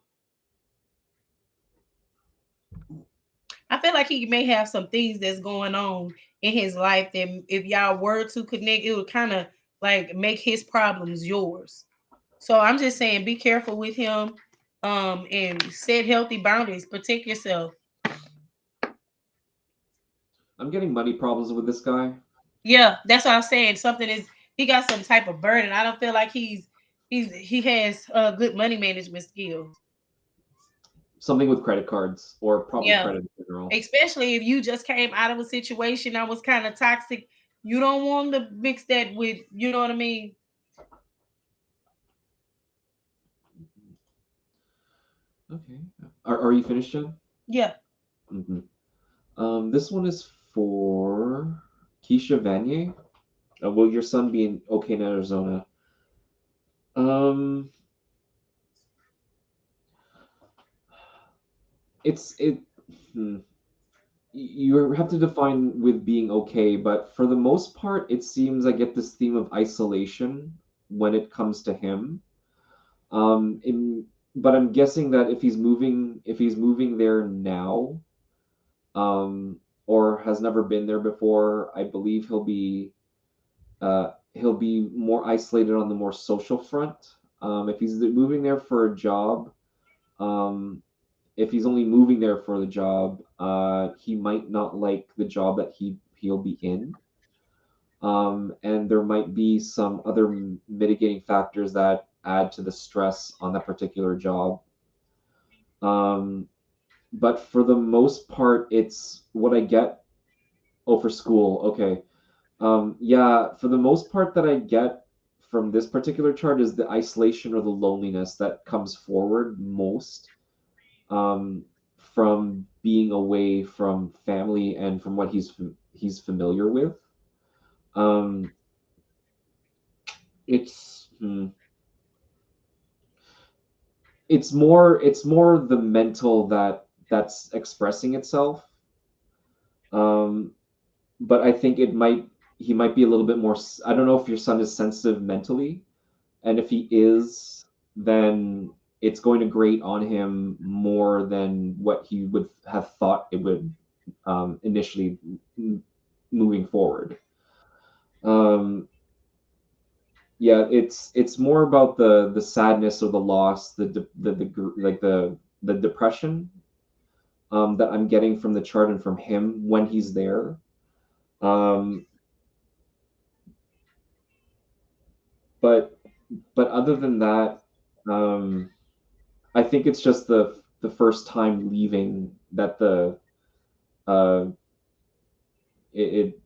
I feel like he may have some things that's going on in his life that if y'all were to connect, it would kind of like make his problems yours. So I'm just saying be careful with him, and set healthy boundaries, protect yourself. I'm getting money problems with this guy. Yeah, that's what I'm saying. Something is he got some type of burden. I don't feel like he has good money management skills. Something with credit cards or probably Yeah, credit in general. especially if you just came out of a situation that was kind of toxic. You don't want to mix that with, you know what I mean? Okay. Are you finished, Jen? Yeah. Mm-hmm. This one is for Keisha Vanier. Will your son be in okay in Arizona? Um, it's it. Hmm. You have to define with being okay, but for the most part, it seems I get this theme of isolation when it comes to him. In but I'm guessing that if he's moving there now, or has never been there before, I believe he'll be more isolated on the more social front. If he's moving there for a job, um, if he's only moving there for the job, he might not like the job that he'll be in. And there might be some other mitigating factors that add to the stress on that particular job. Um, but for the most part, it's what I get. Oh, for school. Okay. Yeah, for the most part that I get from this particular chart is the isolation or the loneliness that comes forward most, from being away from family and from what he's familiar with. Um, it's it's more the mental that's expressing itself. Um, but I think he might be a little bit more. I don't know if your son is sensitive mentally, and if he is, then it's going to grate on him more than what he would have thought it would, initially moving forward. Um, yeah, it's more about the sadness or the loss, like the depression that I'm getting from the chart and from him when he's there. Um, but other than that, um, I think it's just the first time leaving that the uh, it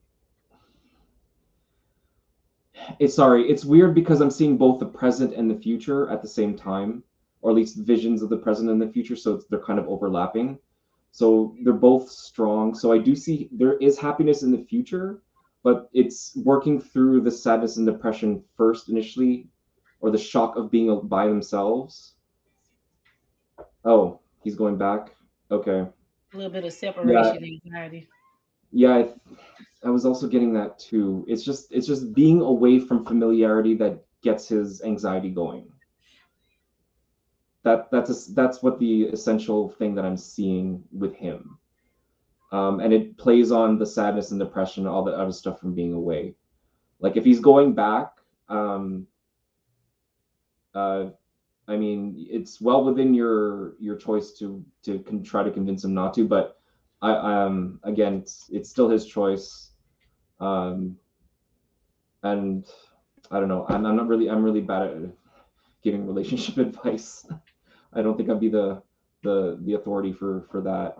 it's sorry, it's weird because I'm seeing both the present and the future at the same time, or at least visions of the present and the future, so they're kind of overlapping. So they're both strong. So I do see there is happiness in the future, but it's working through the sadness and depression first initially, or the shock of being by themselves. Oh, he's going back. Okay. A little bit of Yeah, separation anxiety. yeah. I was also getting that too. It's just being away from familiarity that gets his anxiety going. That's what the essential thing that I'm seeing with him. And it plays on the sadness and depression, all the other stuff from being away. Like if he's going back, um, uh, I mean, it's well within your choice to try to convince him not to. But again, it's still his choice. Um, and I don't know. I'm really bad at giving relationship advice. I don't think I'd be the authority for that.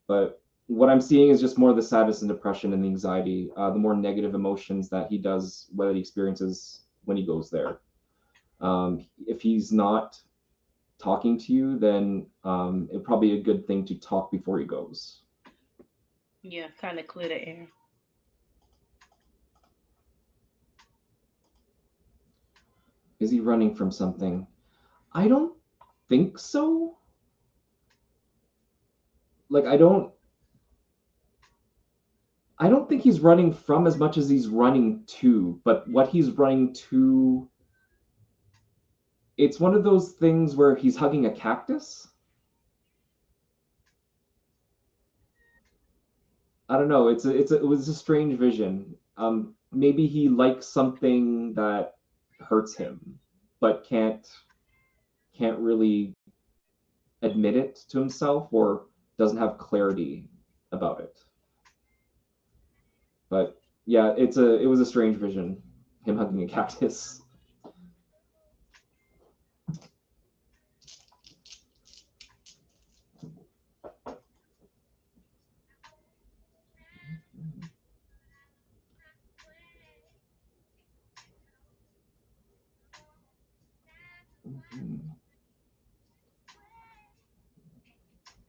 But what I'm seeing is just more the sadness and depression and the anxiety, the more negative emotions that he does, what he experiences when he goes there. If he's not talking to you, then it'd probably be a good thing to talk before he goes. Yeah, kind of clear the air. Is he running from something? I don't think so. Like I don't think he's running from as much as he's running to, but what he's running to, it's one of those things where he's hugging a cactus. I don't know. It was a strange vision. Maybe he likes something that hurts him, but can't really admit it to himself or doesn't have clarity about it. But yeah, it was a strange vision. Him hugging a cactus.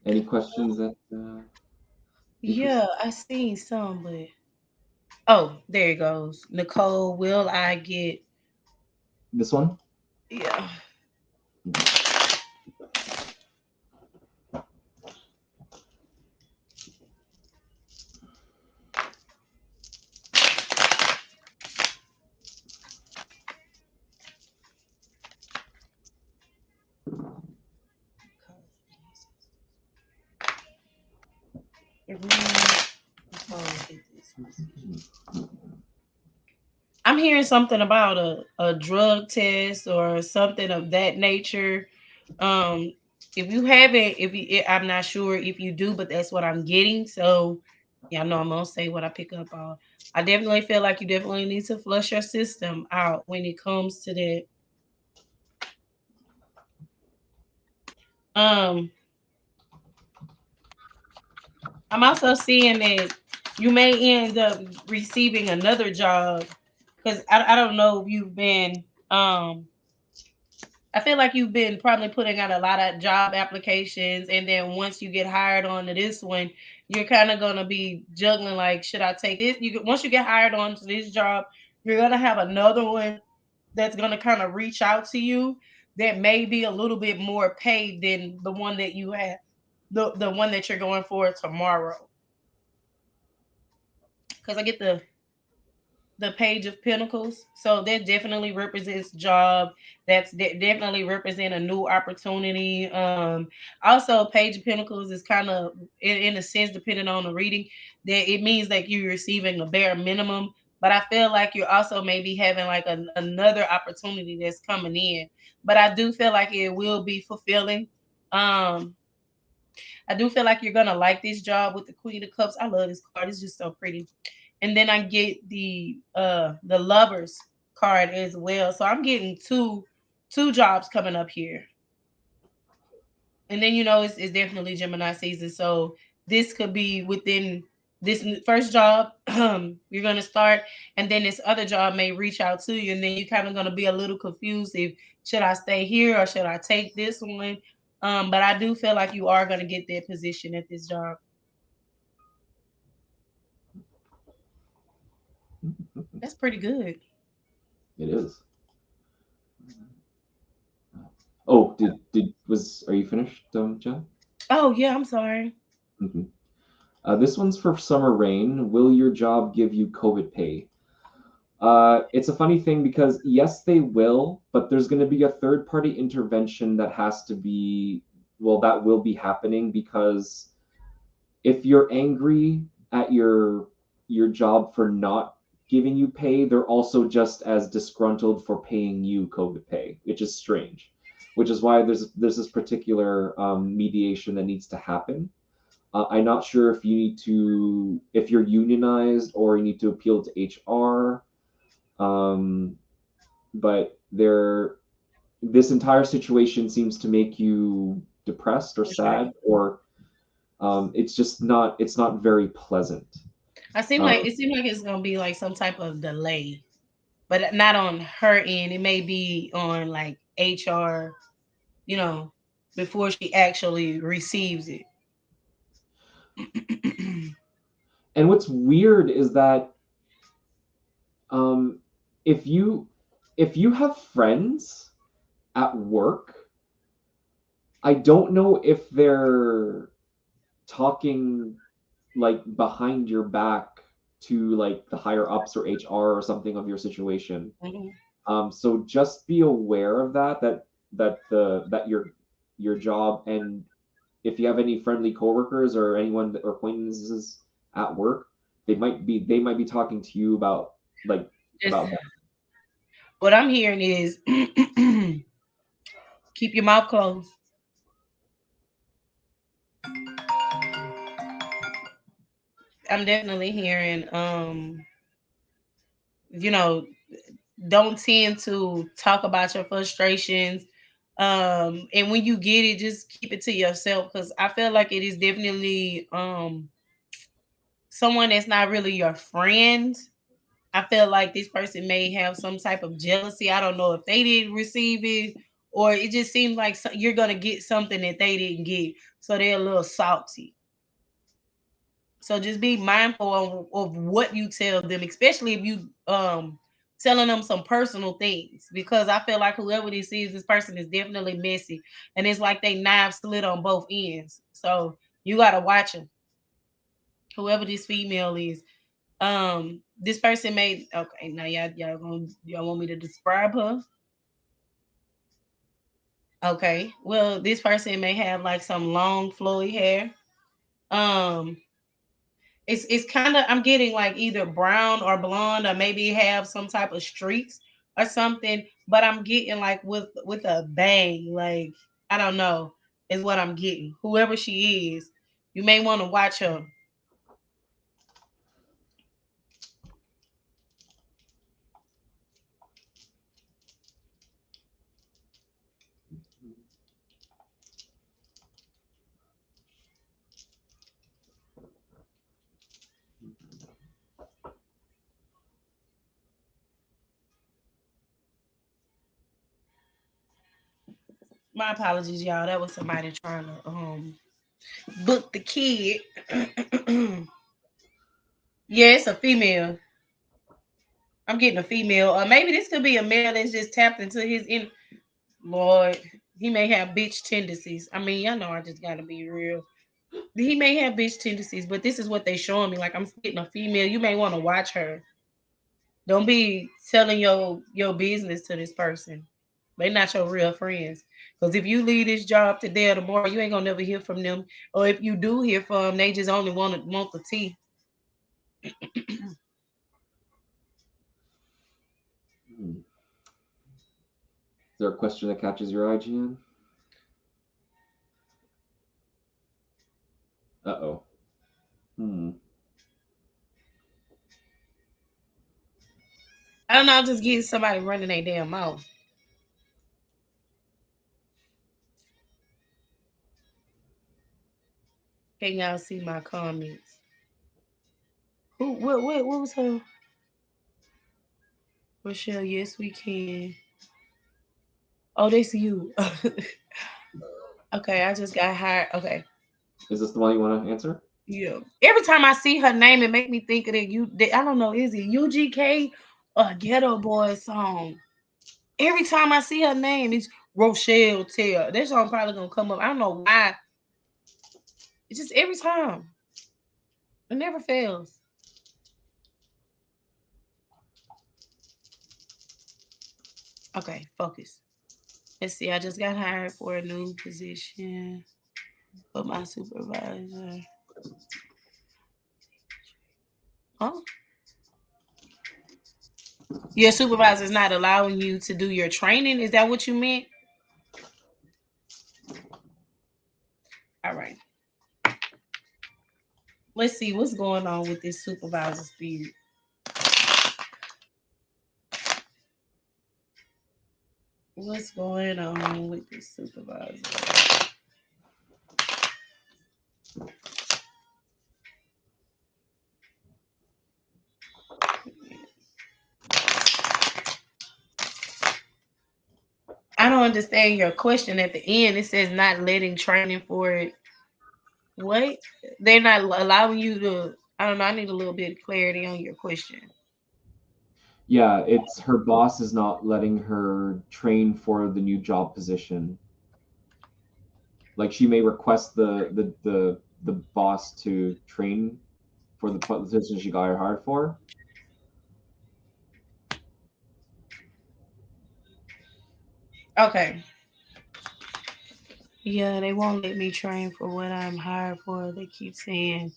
Any questions that you Yeah, I seen some, but oh, there it goes. Nicole, will I get? this one? Yeah. I'm hearing something about a drug test or something of that nature. Um, if you haven't, if you, I'm not sure if you do, but that's what I'm getting. So, yeah, I know I'm gonna say what I pick up on. I definitely feel like you definitely need to flush your system out when it comes to that. Um, I'm also seeing that you may end up receiving another job because I don't know if you've been I feel like you've been probably putting out a lot of job applications, and then once you get hired on to this one, you're kind of gonna be juggling like, should I take this? Once you get hired on to this job, you're gonna have another one that's gonna kind of reach out to you that may be a little bit more paid than the one that you have, the one that you're going for tomorrow. Because I get the page of pentacles, so that definitely represents job. Definitely represent a new opportunity. Also page of pentacles is kind of in a sense, depending on the reading, that it means that you're receiving a bare minimum but I feel like you're also maybe having like another opportunity that's coming in. But I do feel like it will be fulfilling. Um, I do feel like you're gonna like this job with the Queen of Cups. I love this card; it's just so pretty. And then I get the Lovers card as well. So I'm getting two jobs coming up here. And then it's definitely Gemini season. So this could be within this first job you're gonna start, and then this other job may reach out to you, and then you're kind of gonna be a little confused if should I stay here or should I take this one. But I do feel like you are gonna get that position at this job. That's pretty good. It is. Oh, are you finished, Jen? Oh yeah, I'm sorry. Mm-hmm. This one's for Summer Rain. Will your job give you COVID pay? It's a funny thing because yes, they will, but there's going to be a third party intervention that has to be, well, that will be happening because if you're angry at your job for not giving you pay, they're also just as disgruntled for paying you COVID pay, which is strange. Which is why there's this particular mediation that needs to happen. I'm not sure if you need to if you're unionized or you need to appeal to HR. Um, but this entire situation seems to make you depressed or sad, or it's not very pleasant. Um, It seems like it's gonna be like some type of delay, but not on her end. It may be on like HR, you know, before she actually receives it. and what's weird is that um, if you have friends at work, I don't know if they're talking like behind your back to like the higher ups or HR or something of your situation. Mhm. So just be aware of that your job, and if you have any friendly coworkers or anyone or acquaintances at work, they might be talking to you about like Just about that. what I'm hearing is keep your mouth closed. I'm definitely hearing, you know, don't tend to talk about your frustrations. And when you get it, just keep it to yourself because I feel like it is definitely someone that's not really your friend. I feel like this person may have some type of jealousy. I don't know if they didn't receive it, or it just seems like you're gonna get something that they didn't get, so they're a little salty. So just be mindful of what you tell them, especially if you telling them some personal things, because I feel like whoever this is, this person is definitely messy, and it's like they knives slit on both ends. So you gotta watch them. Whoever this female is, this person may okay. Now y'all want me to describe her? Okay. Well, this person may have like some long flowy hair. Um, it's kind of I'm getting like either brown or blonde or maybe have some type of streaks or something. But I'm getting like with a bang, like I don't know, is what I'm getting. Whoever she is, you may want to watch her. My apologies, y'all. That was somebody trying to book the kid. Yeah, it's a female. I'm getting a female, or maybe this could be a male that's just tapped into his in. Lord, he may have bitch tendencies. I mean, y'all know I just gotta be real. He may have bitch tendencies, but this is what they showing me. Like I'm getting a female. You may want to watch her. Don't be telling your business to this person. They not your real friends. Because if you leave this job today or tomorrow, you ain't gonna never hear from them. Or if you do hear from them, they just only want the tea. there a question that catches your eye, Jen? Uh-oh. Hmm. I don't know, I'm just getting somebody running their damn mouth. Can y'all see my comments? Who what was her? Rochelle, yes we can. Oh, that's you. Okay, I just got hired. Okay. Is this the one you want to answer? Yeah. Every time I see her name, it make me think of I don't know, is it UGK or Ghetto Boy song? Every time I see her name, it's Rochelle Taylor. That song probably gonna come up. I don't know why. It's just every time. It never fails. Okay, focus. Let's see. I just got hired for a new position. But my supervisor. Oh, your supervisor is not allowing you to do your training. Is that what you meant? All right. Let's see what's going on with this supervisor spirit. What's going on with this supervisor? I don't understand your question at the end. It says not letting training for it. What? They're not allowing you to. I don't know. I need a little bit of clarity on your question. Yeah, it's her boss is not letting her train for the new job position. Like she may request the boss to train for the position she got her hired for. Okay. Yeah, they won't let me train for what I'm hired for. They keep saying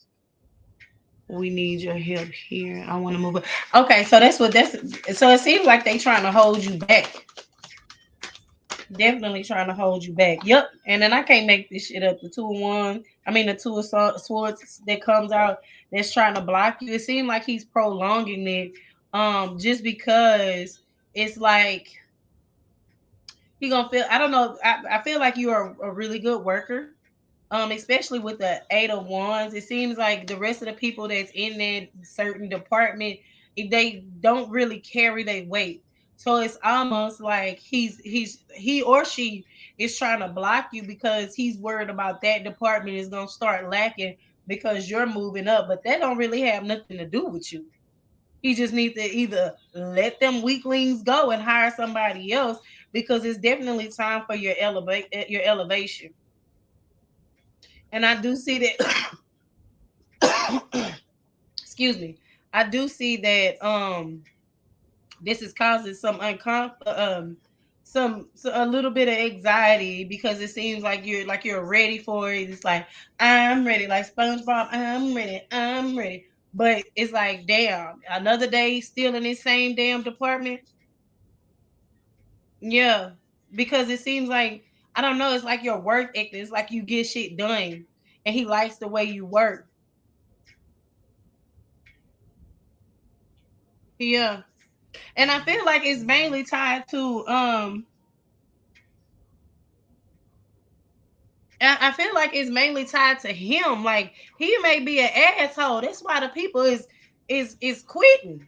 we need your help here. I want to move it. Okay, so that's so it seems like they trying to hold you back. Definitely trying to hold you back. Yep. And then I can't make this shit up. The 2-1, I mean the two of swords that comes out that's trying to block you. It seems like he's prolonging it. Just because it's like he gonna feel I don't know. I feel like you are a really good worker. Especially with the 8 of Wands, it seems like the rest of the people that's in that certain department, they don't really carry their weight. So it's almost like he or she is trying to block you because he's worried about that department is gonna start lacking because you're moving up, but that don't really have nothing to do with you. He just needs to either let them weaklings go and hire somebody else because it's definitely time for your elevation. And I do see that excuse me. I do see that this is causing some a little bit of anxiety because it seems like you're ready for it. It's like I'm ready, like SpongeBob. I'm ready. But it's like, damn, another day still in this same damn department. Yeah, because it seems like I don't know. It's like your work ethic. It's like you get shit done, and he likes the way you work. Yeah, and I feel like it's mainly tied to I feel like it's mainly tied to him. Like he may be an asshole. That's why the people is quitting.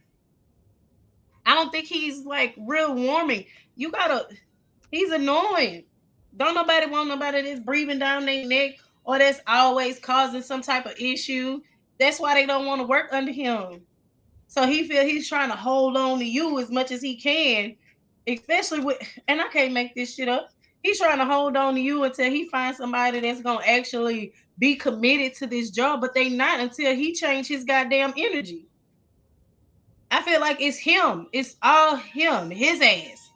I don't think he's like real warming. You gotta. He's annoying. Don't nobody want nobody that's breathing down their neck or that's always causing some type of issue. That's why they don't want to work under him. So he feel he's trying to hold on to you as much as he can, especially with. And I can't make this shit up. He's trying to hold on to you until he finds somebody that's gonna actually be committed to this job, but they not until he change his goddamn energy. I feel like it's him. It's all him. His ass.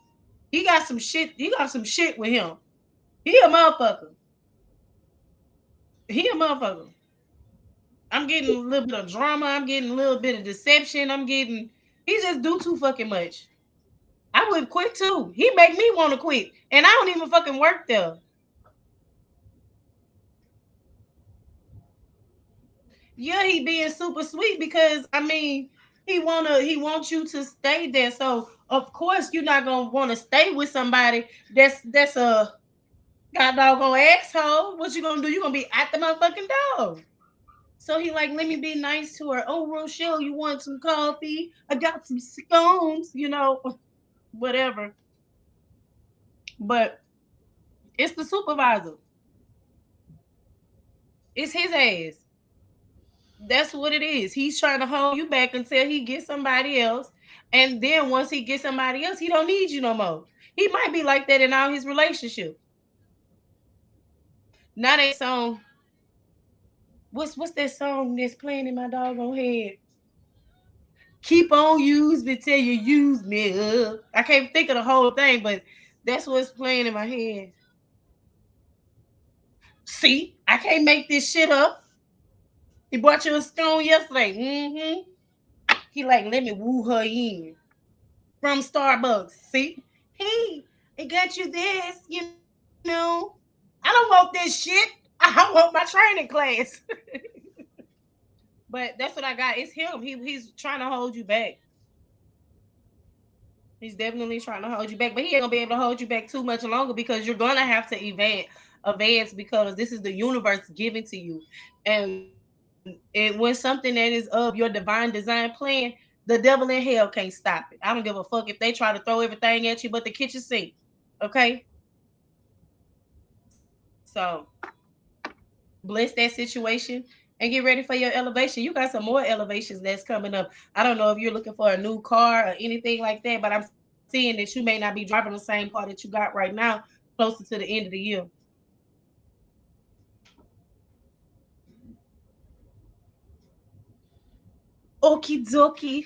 He got some shit. He got some shit with him. He a motherfucker. He a motherfucker. I'm getting a little bit of drama. I'm getting a little bit of deception. I'm getting. He just do too fucking much. I would quit too. He make me want to quit, and I don't even fucking work there. Yeah, he being super sweet because I mean he wants you to stay there. So of course you're not gonna want to stay with somebody that's a god doggone asshole. What you gonna do? You gonna be at the motherfucking dog. So he like, let me be nice to her. Oh, Rochelle, you want some coffee? I got some scones, whatever. But it's the supervisor. It's his ass. That's what it is. He's trying to hold you back until he gets somebody else. And then once he gets somebody else, he don't need you no more. He might be like that in all his relationships. Now that song, what's that song that's playing in my doggone head? Keep on using me till you use me up. I can't think of the whole thing, but that's what's playing in my head. See, I can't make this shit up. He brought you a scone yesterday. He like, let me woo her in from Starbucks. See, he got you this, I don't want this shit. I want my training class. But that's what I got. It's him. He's trying to hold you back. He's definitely trying to hold you back, but he ain't gonna be able to hold you back too much longer because you're gonna have to advance because this is the universe giving to you, and when something that is of your divine design plan, the devil in hell can't stop it. I don't give a fuck if they try to throw everything at you but the kitchen sink. Okay, so bless that situation and get ready for your elevation. You got some more elevations that's coming up. I don't know if you're looking for a new car or anything like that, but I'm seeing that you may not be driving the same car that you got right now closer to the end of the year. Okie dokie.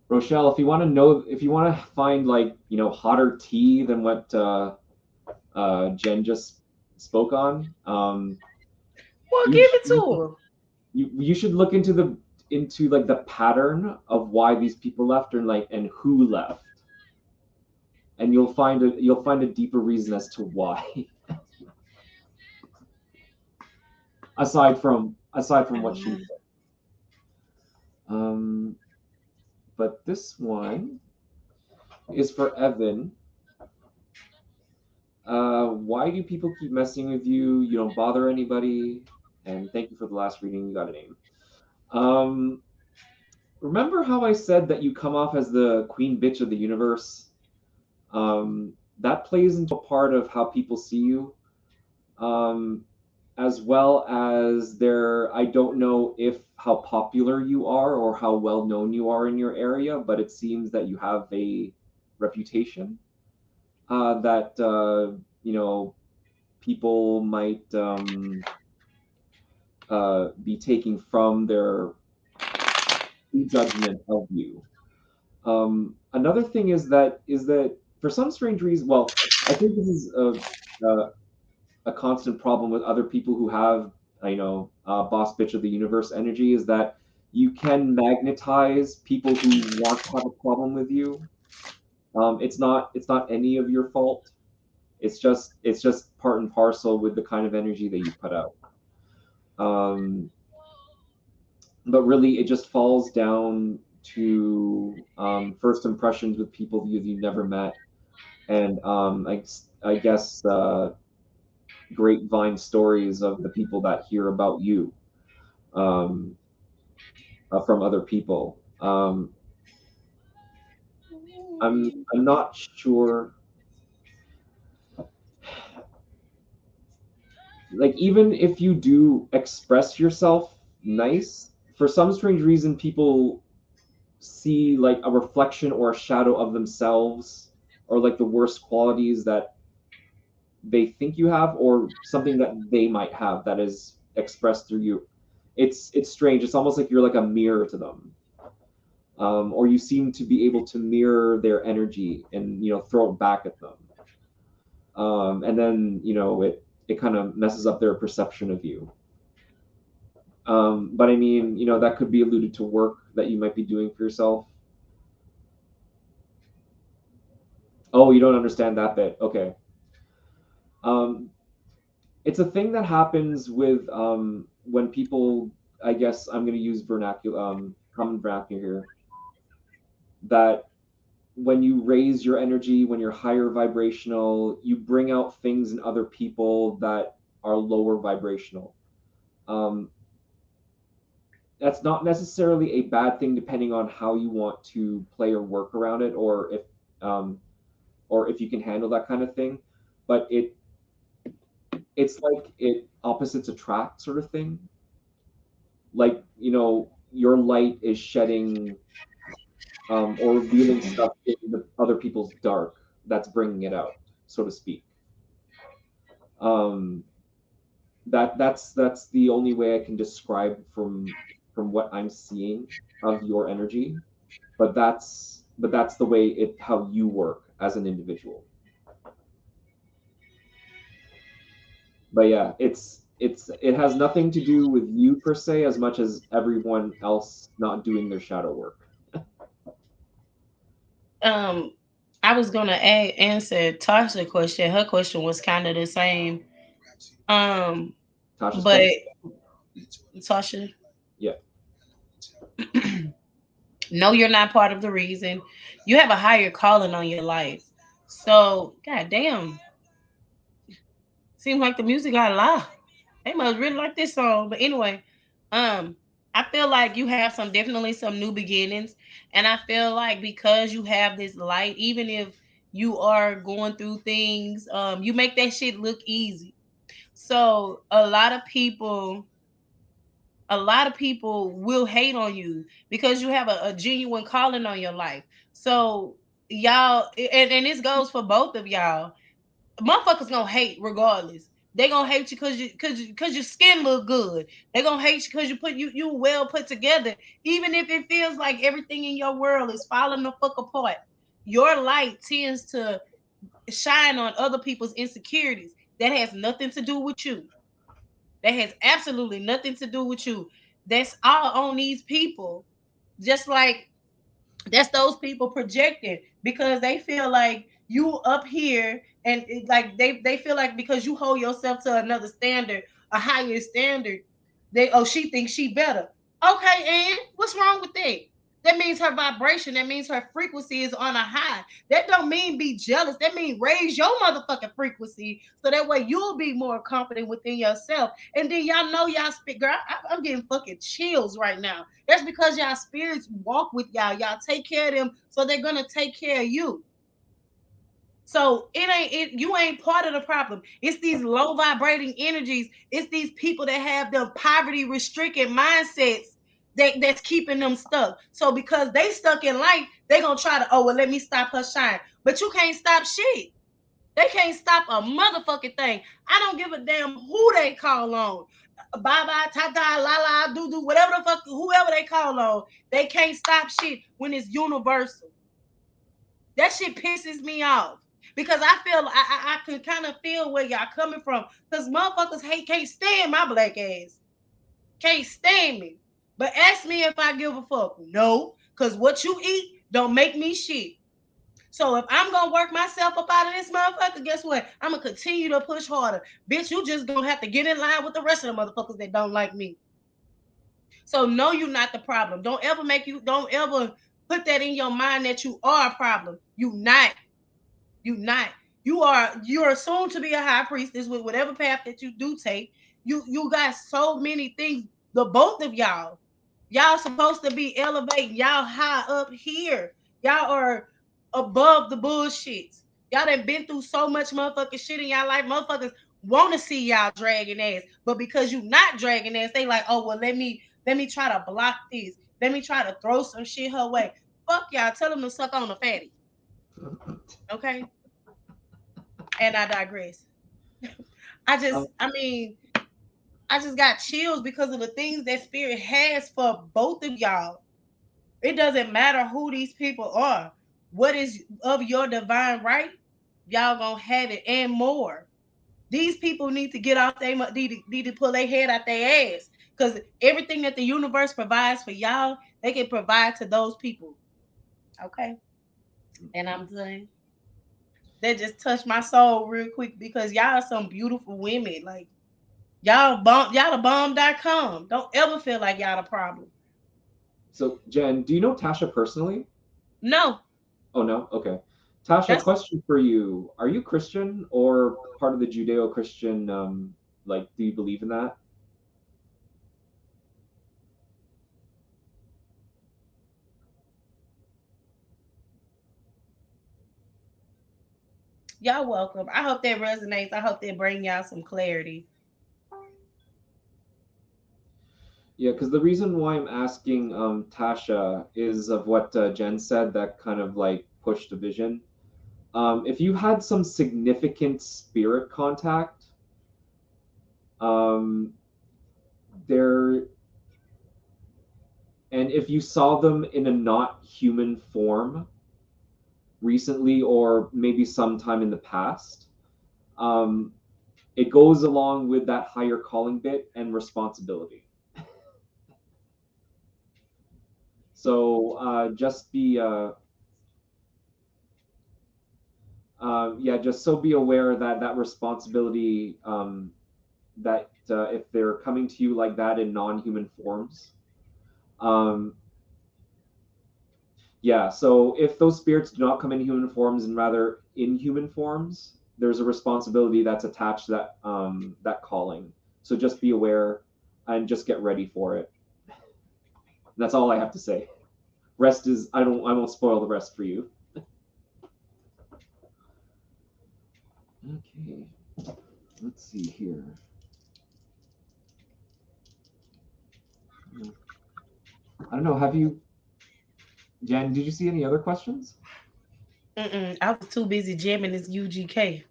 Rochelle, if you want to find like hotter tea than what Jenn just spoke on, Well, you, give sh- it to her. you should look into like the pattern of why these people left and who left, and you'll find a deeper reason as to why. aside from what she said. Um, but this one is for Evan. Why do people keep messing with you? You don't bother anybody. And thank you for the last reading. You got a name. Um, remember how I said that you come off as the queen bitch of the universe? That plays into a part of how people see you, um, as well as I don't know if how popular you are or how well known you are in your area, but it seems that you have a reputation that people might be taking from their judgment of you. Another thing is that for some strange reason, well, I think this is a constant problem with other people who have, boss bitch of the universe energy, is that you can magnetize people who want to have a problem with you. It's not any of your fault. It's just part and parcel with the kind of energy that you put out. Um, but really, it just falls down to first impressions with people you've never met, and I guess grapevine stories of the people that hear about you um, from other people. I'm not sure. Like, even if you do express yourself nice, for some strange reason, people see like a reflection or a shadow of themselves, or like the worst qualities that they think you have, or something that they might have that is expressed through you. It's strange. It's almost like you're like a mirror to them, or you seem to be able to mirror their energy and throw it back at them, and then it kind of messes up their perception of you. But I mean, that could be alluded to work that you might be doing for yourself. Oh, you don't understand that bit. Okay. Um, it's a thing that happens with when people. I guess I'm going to use vernacular, common vernacular here. That when you raise your energy, when you're higher vibrational, you bring out things in other people that are lower vibrational. Um, that's not necessarily a bad thing, depending on how you want to play or work around it, um, or if you can handle that kind of thing. But it's like it opposites attract sort of thing. Like, your light is shedding, or revealing stuff in the other people's dark, that's bringing it out, so to speak. um, that's the only way I can describe from what I'm seeing of your energy. But that's the way it how you work as an individual. But yeah, it has nothing to do with you per se, as much as everyone else not doing their shadow work. Um, I was gonna answer Tasha's question. Her question was kind of the same. Um, Tasha's but question. Tasha, Yeah. no, you're not part of the reason. You have a higher calling on your life. So, goddamn, seems like the music got loud. They must really like this song. But anyway, um, I feel like you have definitely some new beginnings, and I feel like because you have this light, even if you are going through things, you make that shit look easy. So a lot of people will hate on you because you have a genuine calling on your life. So y'all, and this goes for both of y'all. Motherfuckers gonna hate regardless. They gonna hate you because your skin look good. They gonna hate you because you well put together. Even if it feels like everything in your world is falling the fuck apart, your light tends to shine on other people's insecurities. That has nothing to do with you. That has absolutely nothing to do with you. That's all on these people. Just like that's those people projecting because they feel like you up here and like they feel like because you hold yourself to another standard, a higher standard, she thinks she better. Okay, and what's wrong with that? That means her vibration, that means her frequency is on a high. That don't mean be jealous. That means raise your motherfucking frequency so that way you'll be more confident within yourself. And then y'all know y'all speak. Girl, I'm getting fucking chills right now. That's because y'all spirits walk with y'all. Y'all take care of them, so they're gonna take care of you. So you ain't part of the problem. It's these low vibrating energies. It's these people that have them poverty restricted mindsets that's keeping them stuck. So because they stuck in life, they gonna try to, oh well, let me stop her shine. But you can't stop shit. They can't stop a motherfucking thing. I don't give a damn who they call on. Bye bye, ta ta, la la, doo doo, whatever the fuck, whoever they call on. They can't stop shit when it's universal. That shit pisses me off because I feel I can kind of feel where y'all coming from because motherfuckers can't stand my black ass, can't stand me. But ask me if I give a fuck. No, because what you eat don't make me shit. So if I'm gonna work myself up out of this motherfucker, guess what? I'm gonna continue to push harder. Bitch, you just gonna have to get in line with the rest of the motherfuckers that don't like me. So no, you're not the problem. Don't ever put that in your mind that you are a problem. You not. You not. You're soon to be a high priestess with whatever path that you do take. You got so many things. The both of y'all supposed to be elevating. Y'all high up here. Y'all are above the bullshit. Y'all done been through so much motherfucking shit in y'all life. Motherfuckers want to see y'all dragging ass, but because you not dragging ass, they like, oh well, let me try to block this. Let me try to throw some shit her way. Fuck y'all. Tell them to suck on the fatty. Okay. And I digress. Um, I just got chills because of the things that spirit has for both of y'all. It doesn't matter who these people are. What is of your divine right, y'all gonna have it and more. These people need to get off they need to pull their head out their ass. Because everything that the universe provides for y'all, they can provide to those people. Okay. And I'm done. that just touched my soul real quick because y'all are some beautiful women. Like y'all the bomb.com. Don't ever feel like y'all the problem. So, Jen, do you know Tasha personally? No, Oh, no? Okay. Tasha, that's question for you. Are you Christian or part of the Judeo-Christian, like, do you believe in that? y'all welcome. I hope that resonates. I hope that bring y'all some clarity. Yeah, because the reason why I'm asking Tasha is of what Jen said that kind of like pushed the vision. If you had some significant spirit contact, um, there, and if you saw them in a not human form recently or maybe sometime in the past, um, it goes along with that higher calling bit and responsibility. So just be yeah, just so be aware that that responsibility, that if they're coming to you like that in non-human forms, um, yeah. So if those spirits do not come in human forms and rather in human forms, there's a responsibility that's attached to that that calling. So just be aware and just get ready for it. That's all I have to say. Rest is I won't spoil the rest for you. Okay, let's see here. I don't know. Have you, Jen? Did you see any other questions? Mm-mm, I was too busy jamming this UGK.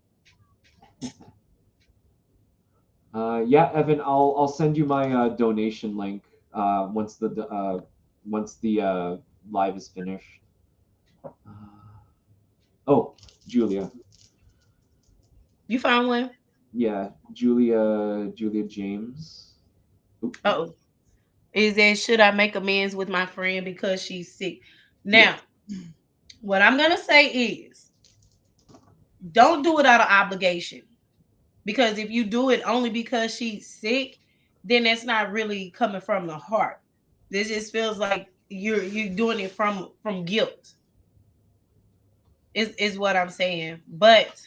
Yeah, Evan, I'll send you my donation link once the live is finished. Oh, Julia. You found one? Yeah, Julia James. Oop. Oh, is that should I make amends with my friend because she's sick? Yeah. Now, what I'm gonna say is, don't do it out of obligation. Because if you do it only because she's sick, then that's not really coming from the heart. This just feels like you're doing it from guilt. Is what I'm saying. But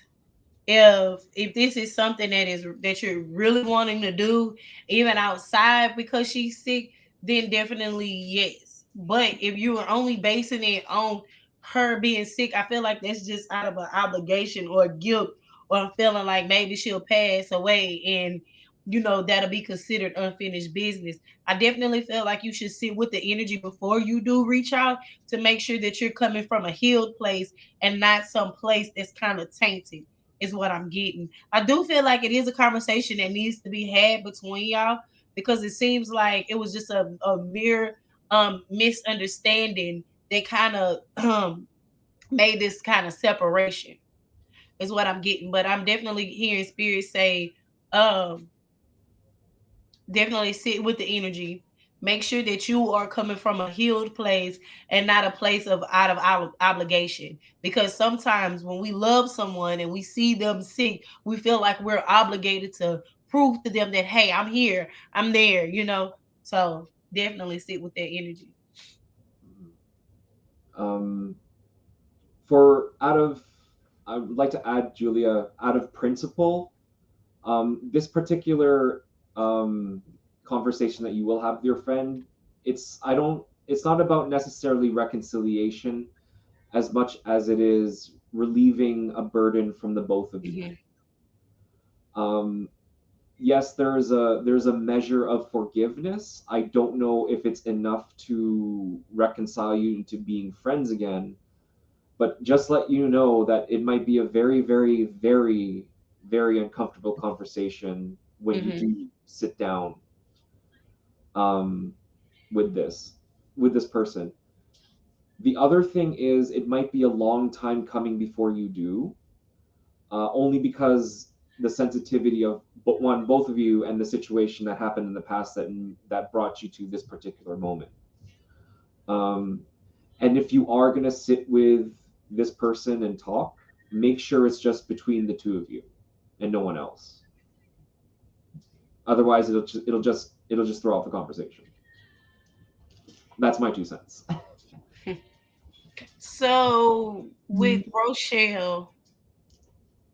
if this is something that you're really wanting to do even outside because she's sick, then definitely yes. But if you are only basing it on her being sick, I feel like that's just out of an obligation or guilt or feeling like maybe she'll pass away and that'll be considered unfinished business. I definitely feel like you should sit with the energy before you do reach out to make sure that you're coming from a healed place and not some place that's kind of tainted is what I'm getting. I do feel like it is a conversation that needs to be had between y'all because it seems like it was just a mere misunderstanding that kind of made this kind of separation is what I'm getting. But I'm definitely hearing spirit say, um, definitely sit with the energy. Make sure that you are coming from a healed place and not a place of out of obligation. Because sometimes when we love someone and we see them sick, we feel like we're obligated to prove to them that, hey, I'm here, I'm there. So definitely sit with that energy. Um, for out of, I would like to add, Julia, out of principle, this particular um, conversation that you will have with your friend, it's not about necessarily reconciliation as much as it is relieving a burden from the both of you. Mhm. Um, yes, there's a measure of forgiveness. I don't know if it's enough to reconcile you into being friends again, but just let you know that it might be a very, very, very, very uncomfortable conversation when you Mhm. do sit down um, with this person. The other thing is it might be a long time coming before you do, only because the sensitivity of both of you and the situation that happened in the past that brought you to this particular moment. Um, and if you are going to sit with this person and talk, make sure it's just between the two of you and no one else. Otherwise, it'll just throw off the conversation. That's my 2 cents. So with Rochelle,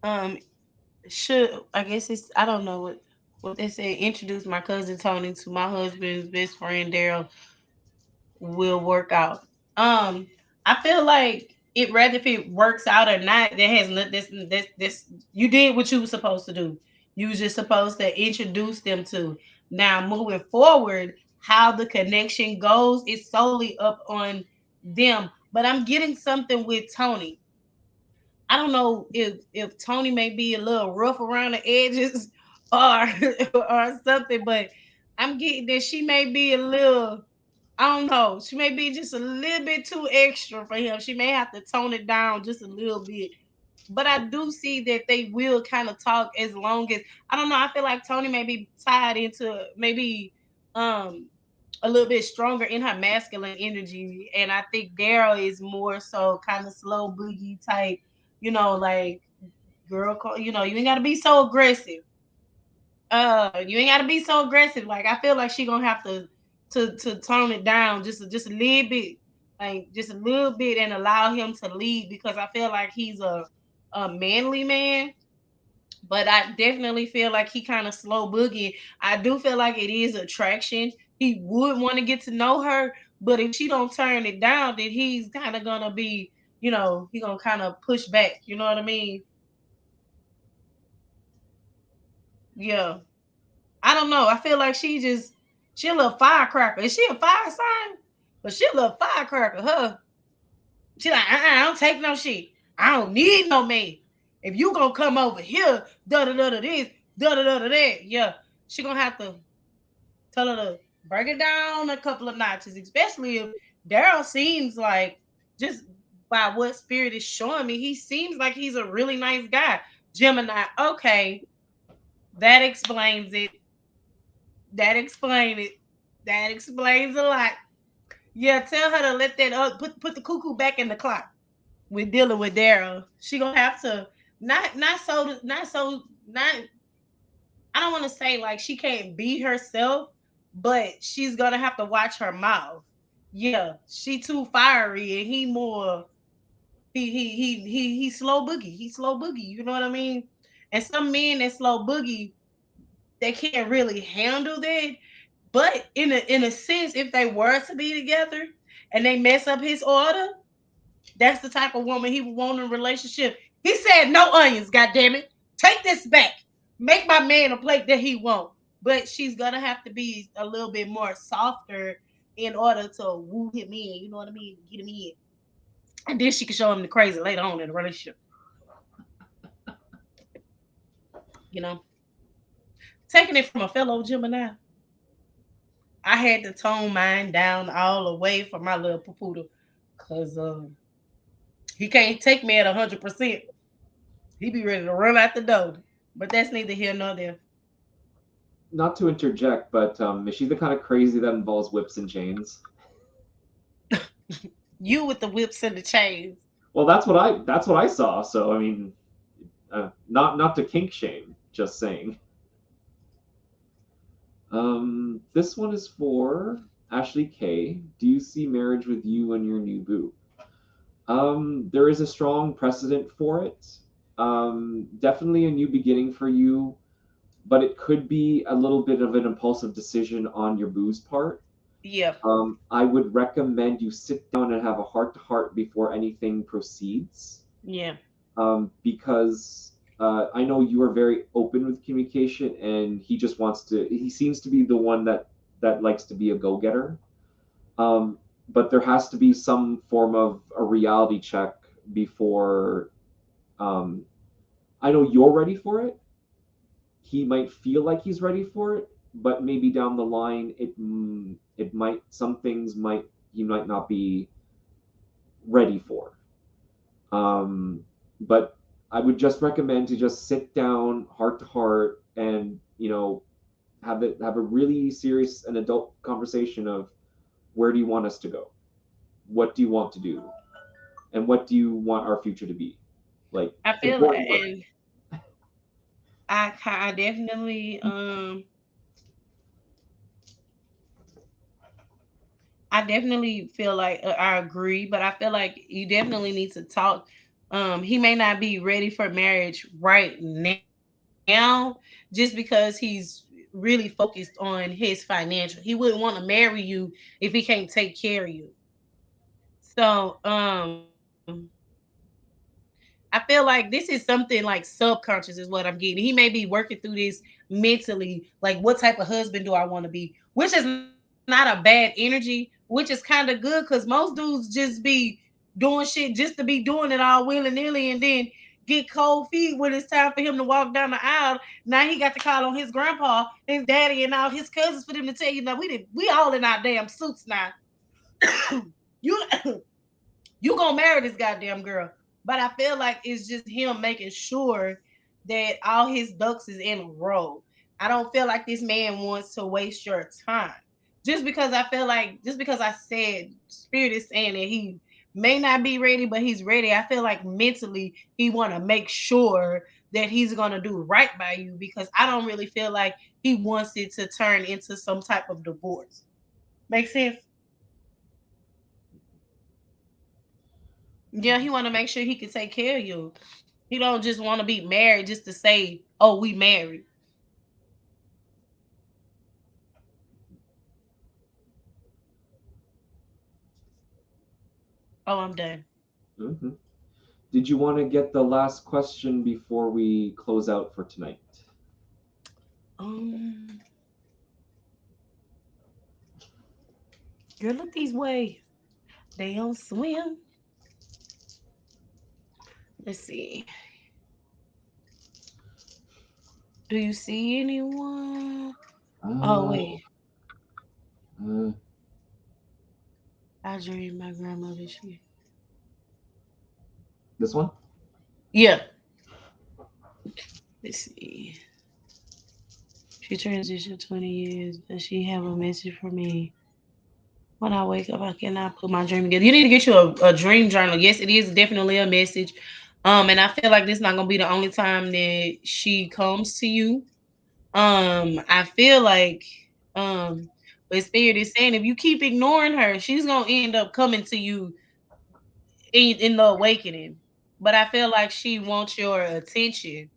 um, should I guess it's I don't know what they say. Introduce my cousin Tony to my husband's best friend Daryl will work out. Um, I feel like it rather if it works out or not, that has not this you did what you were supposed to do. You was just supposed to introduce them to. Now moving forward, how the connection goes is solely up on them. But I'm getting something with Tony. I don't know if Tony may be a little rough around the edges or or something, but I'm getting that she may be a little I don't know. She may be just a little bit too extra for him. She may have to tone it down just a little bit. But I do see that they will kind of talk as long as I don't know. I feel like Tony may be tied into maybe um a little bit stronger in her masculine energy. And I think Daryl is more so kind of slow boogie type, like girl, you ain't gotta be so aggressive. You ain't gotta be so aggressive. Like I feel like she gonna have to tone it down just a little bit, like just a little bit, and allow him to lead because I feel like he's a manly man. But I definitely feel like he kind of slow boogie. I do feel like it is attraction. He would want to get to know her, but if she don't turn it down, then he's kind of gonna be, he gonna kind of push back. You know what I mean? Yeah. I don't know. I feel like she a little firecracker. Is she a fire sign? But she a little firecracker, huh? She like, I don't take no shit. I don't need no man. If you gonna come over here, da da da da this, da da da da that, yeah, she gonna have to tell her to break it down a couple of notches, especially if Daryl seems like just by what spirit is showing me, he seems like he's a really nice guy. Gemini, okay, that explains it. That explains it. That explains a lot. Yeah, tell her to let that put the cuckoo back in the clock. We're dealing with Daryl. She gonna have to not. I don't want to say like she can't be herself, but she's gonna have to watch her mouth. Yeah, she too fiery, and he more he slow boogie. He slow boogie. You know what I mean? And some men that slow boogie, they can't really handle that. But in a sense, if they were to be together and they mess up his order, that's the type of woman he would want in a relationship. He said, "No onions, goddamn it! Take this back. Make my man a plate that he wants." But she's gonna have to be a little bit more softer in order to woo him in. You know what I mean? Get him in, and then she can show him the crazy later on in the relationship. You know, taking it from a fellow Gemini, I had to tone mine down all the way for my little poodle, cause he can't take me at 100%. He be ready to run out the door. But that's neither here nor there. Not to interject, but is she the kind of crazy that involves whips and chains? You with the whips and the chains. Well, that's what I saw. So I mean, not to kink shame, just saying. This one is for Ashley K. Do you see marriage with you and your new boo? There is a strong precedent for it. Definitely a new beginning for you, but it could be a little bit of an impulsive decision on your boo's part. Yeah. I would recommend you sit down and have a heart to heart before anything proceeds. Yeah. Because I know you are very open with communication, and he just wants to. He seems to be the one that likes to be a go getter. Um, but there has to be some form of a reality check before. Um, I know you're ready for it. He might feel like he's ready for it, but maybe down the line, it might some things might he might not be ready for. Um, but I would just recommend to just sit down, heart to heart, and have a really serious and adult conversation of where do you want us to go, what do you want to do, and what do you want our future to be. Like I the feel boring work. and I definitely I definitely feel like I agree, but I feel like you definitely need to talk. He may not be ready for marriage right now, just because he's really focused on his financial. He wouldn't want to marry you if he can't take care of you. So, I feel like this is something like subconscious is what I'm getting. He may be working through this mentally, like what type of husband do I want to be, which is not a bad energy, which is kind of good because most dudes just be doing shit just to be doing it all willy nilly and then get cold feet when it's time for him to walk down the aisle. Now he got to call on his grandpa, his daddy, and all his cousins for them to tell you, "Now we all in our damn suits now. you you gonna marry this goddamn girl." But I feel like it's just him making sure that all his ducks is in a row. I don't feel like this man wants to waste your time. Just because I said Spirit is saying that he may not be ready, but he's ready. I feel like mentally he wanna make sure that he's gonna do right by you because I don't really feel like he wants it to turn into some type of divorce. Make sense? Yeah, he want to make sure he can take care of you. He don't just want to be married just to say, "Oh, we married." Oh, I'm done. Hmm. Did you want to get the last question before we close out for tonight? Um, girl, look these waves. They don't swim. Let's see. Do you see anyone? Oh Uh, wait, uh, I dreamed my grandmother. this one? Yeah. Let's see. She transitioned 20 years. Does she have a message for me? When I wake up, I cannot put my dream together. You need to get you a dream journal. Yes, it is definitely a message. And I feel like this not gonna be the only time that she comes to you. I feel like um but Spirit is saying if you keep ignoring her, she's gonna end up coming to you in the awakening. But I feel like she wants your attention.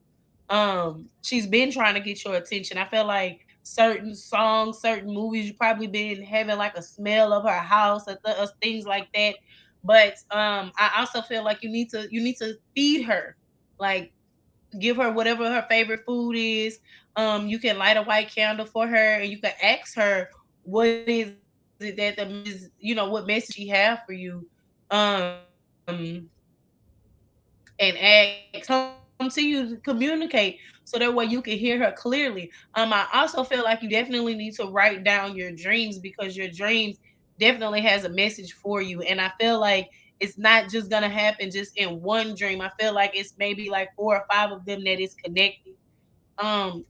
She's been trying to get your attention. I feel like certain songs, certain movies, you probably been having like a smell of her house or things like that. But I also feel like you need to feed her, like give her whatever her favorite food is. You can light a white candle for her, and you can ask her what is it that the message, what message she have for you. Um, and ask her to come to you to communicate so that way you can hear her clearly. I also feel like you definitely need to write down your dreams because your dreams definitely has a message for you. And I feel like it's not just gonna happen just in one dream. I feel like it's maybe like four or five of them that is connected.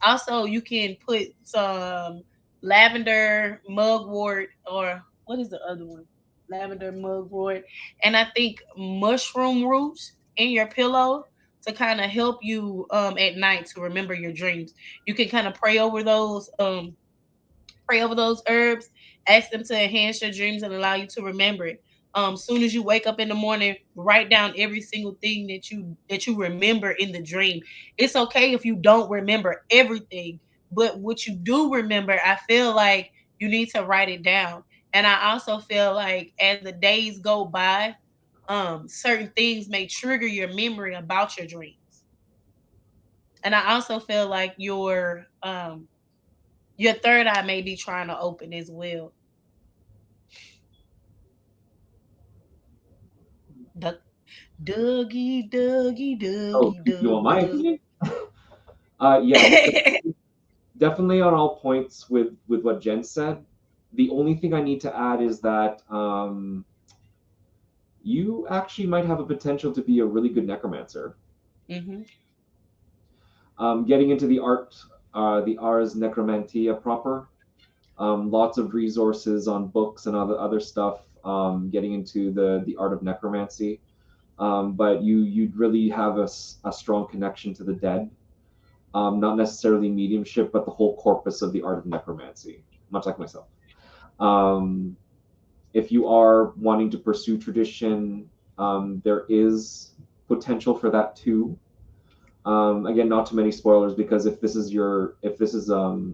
Also you can put some lavender mugwort or what is the other one? Lavender mugwort, and I think mushroom roots in your pillow to kind of help you at night to remember your dreams. You can kind of pray over those herbs, ask them to enhance your dreams and allow you to remember it. Soon as you wake up in the morning, write down every single thing that you remember in the dream. It's okay if you don't remember everything, but what you do remember, I feel like you need to write it down. And I also feel like as the days go by, certain things may trigger your memory about your dreams. And I also feel like your third eye may be trying to open as well. Duck, Dougie, Dougie, Oh, Dougie, you Doug, want my Doug. opinion? Yeah, definitely on all points with what Jen said. The only thing I need to add is that you actually might have a potential to be a really good necromancer. Hmm. Getting into the ars necromantia proper, lots of resources on books and other stuff. Getting into the art of necromancy. but you'd really have a strong connection to the dead. Not necessarily mediumship, but the whole corpus of the art of necromancy, much like myself. Um, if you are wanting to pursue tradition, there is potential for that too. Again, not too many spoilers, because if this is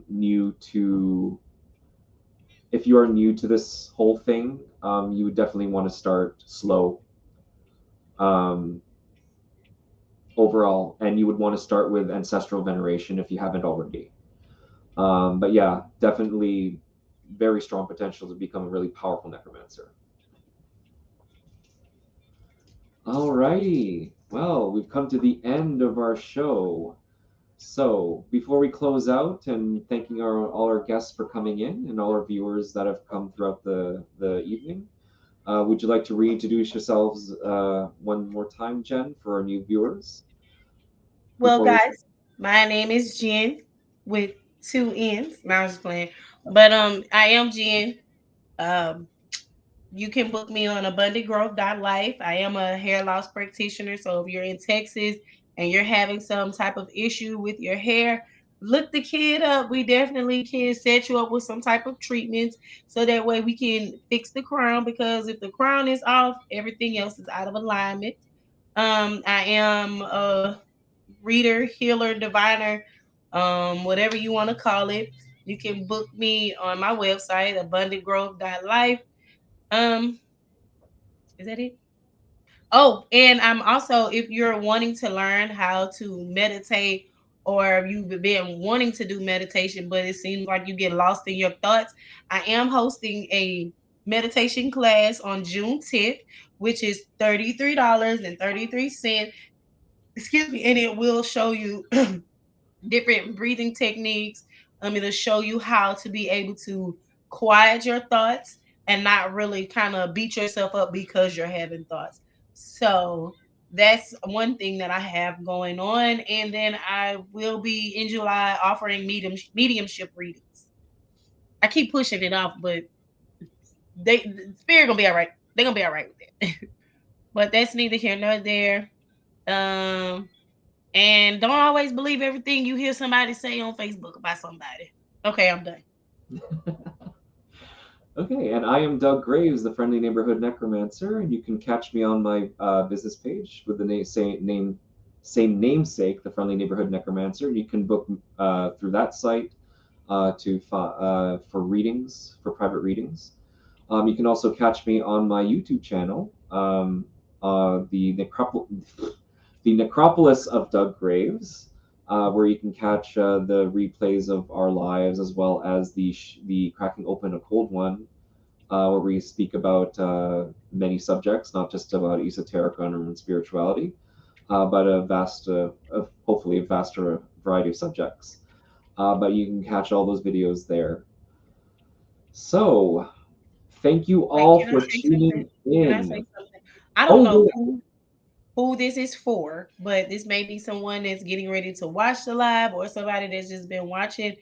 new to if you are new to this whole thing, you would definitely want to start slow, um, overall, and you would want to start with ancestral veneration if you haven't already. But yeah, definitely very strong potential to become a really powerful necromancer. Alrighty, well, we've come to the end of our show. So before we close out, and thanking all our guests for coming in and all our viewers that have come throughout the evening, would you like to reintroduce yourselves one more time, Jen, for our new viewers? Well, Before we guys, my name is Jenn with two N's. No, I was just playing. But I am Jenn. Um, you can book me on abundantgrowth.life. I am a hair loss practitioner. So if you're in Texas and you're having some type of issue with your hair, look the kid up. We definitely can set you up with some type of treatments so that way we can fix the crown, because if the crown is off, everything else is out of alignment. I am a reader, healer, diviner, whatever you want to call it. You can book me on my website, abundantgrowth.life. Um, is that it? Oh, and I'm also, if you're wanting to learn how to meditate, or you've been wanting to do meditation, but it seems like you get lost in your thoughts, I am hosting a meditation class on June 10th, which is $33.33. Excuse me, and it will show you different breathing techniques. It'll show you how to be able to quiet your thoughts and not really kind of beat yourself up because you're having thoughts. So that's one thing that I have going on. And then I will be in July offering mediumship readings. I keep pushing it off, but the spirit gonna be all right. They're gonna be all right with it. But that's neither here nor there. Um, And don't always believe everything you hear somebody say on Facebook about somebody. Okay, I'm done. Okay, and I am Doug Graves, the Friendly Neighborhood Necromancer, and you can catch me on my business page with the same namesake, the Friendly Neighborhood Necromancer. You can book through that site for readings, for private readings. You can also catch me on my YouTube channel, the Necropolis of Doug Graves, where you can catch the replays of our lives, as well as the Cracking Open a Cold One, where we speak about many subjects, not just about esoteric and spirituality, but hopefully a vaster variety of subjects. But you can catch all those videos there. So, thank you Wait, all can I for say something? tuning Can I say in. something? I don't Oh, know yeah. who this is for, but this may be someone that's getting ready to watch the live or somebody that's just been watching.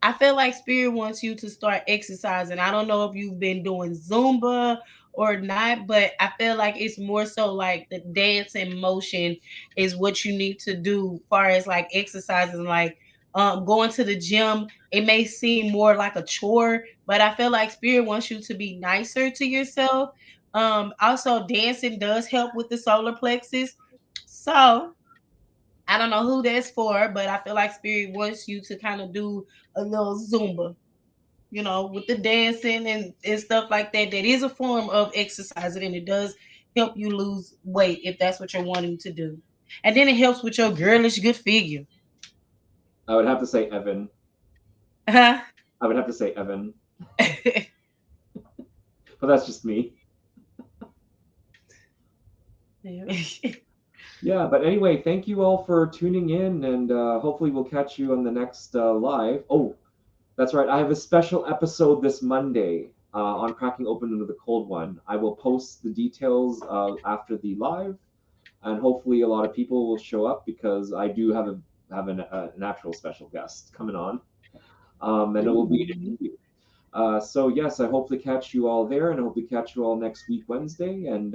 I feel like spirit wants you to start exercising. I don't know if you've been doing Zumba or not, but I feel like it's more so like the dance and motion is what you need to do, far as like exercising, like going to the gym. It may seem more like a chore, but I feel like spirit wants you to be nicer to yourself. Also dancing does help with the solar plexus. So I don't know who that's for, but I feel like spirit wants you to kind of do a little Zumba, with the dancing and stuff like that. That is a form of exercising, and it does help you lose weight if that's what you're wanting to do. And then it helps with your girlish good figure. I would have to say Evan. Huh? I would have to say Evan, but that's just me. Yeah, but anyway, thank you all for tuning in, and hopefully we'll catch you on the next live. Oh, that's right. I have a special episode this Monday on Cracking Open into the Cold One. I will post the details after the live, and hopefully a lot of people will show up, because I do have an actual special guest coming on, and it will be an Ooh. interview. So yes, I hope to catch you all there, and I hope to catch you all next week, Wednesday. And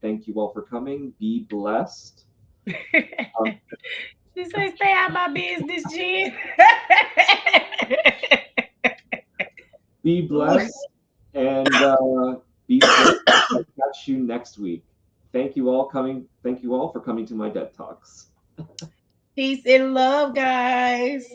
thank you all for coming. Be blessed. She said, "Stay out my business, Jen." Be blessed and be safe. I'll catch you next week. Thank you all coming. Thank you all for coming to my Dead Talks. Peace and love, guys.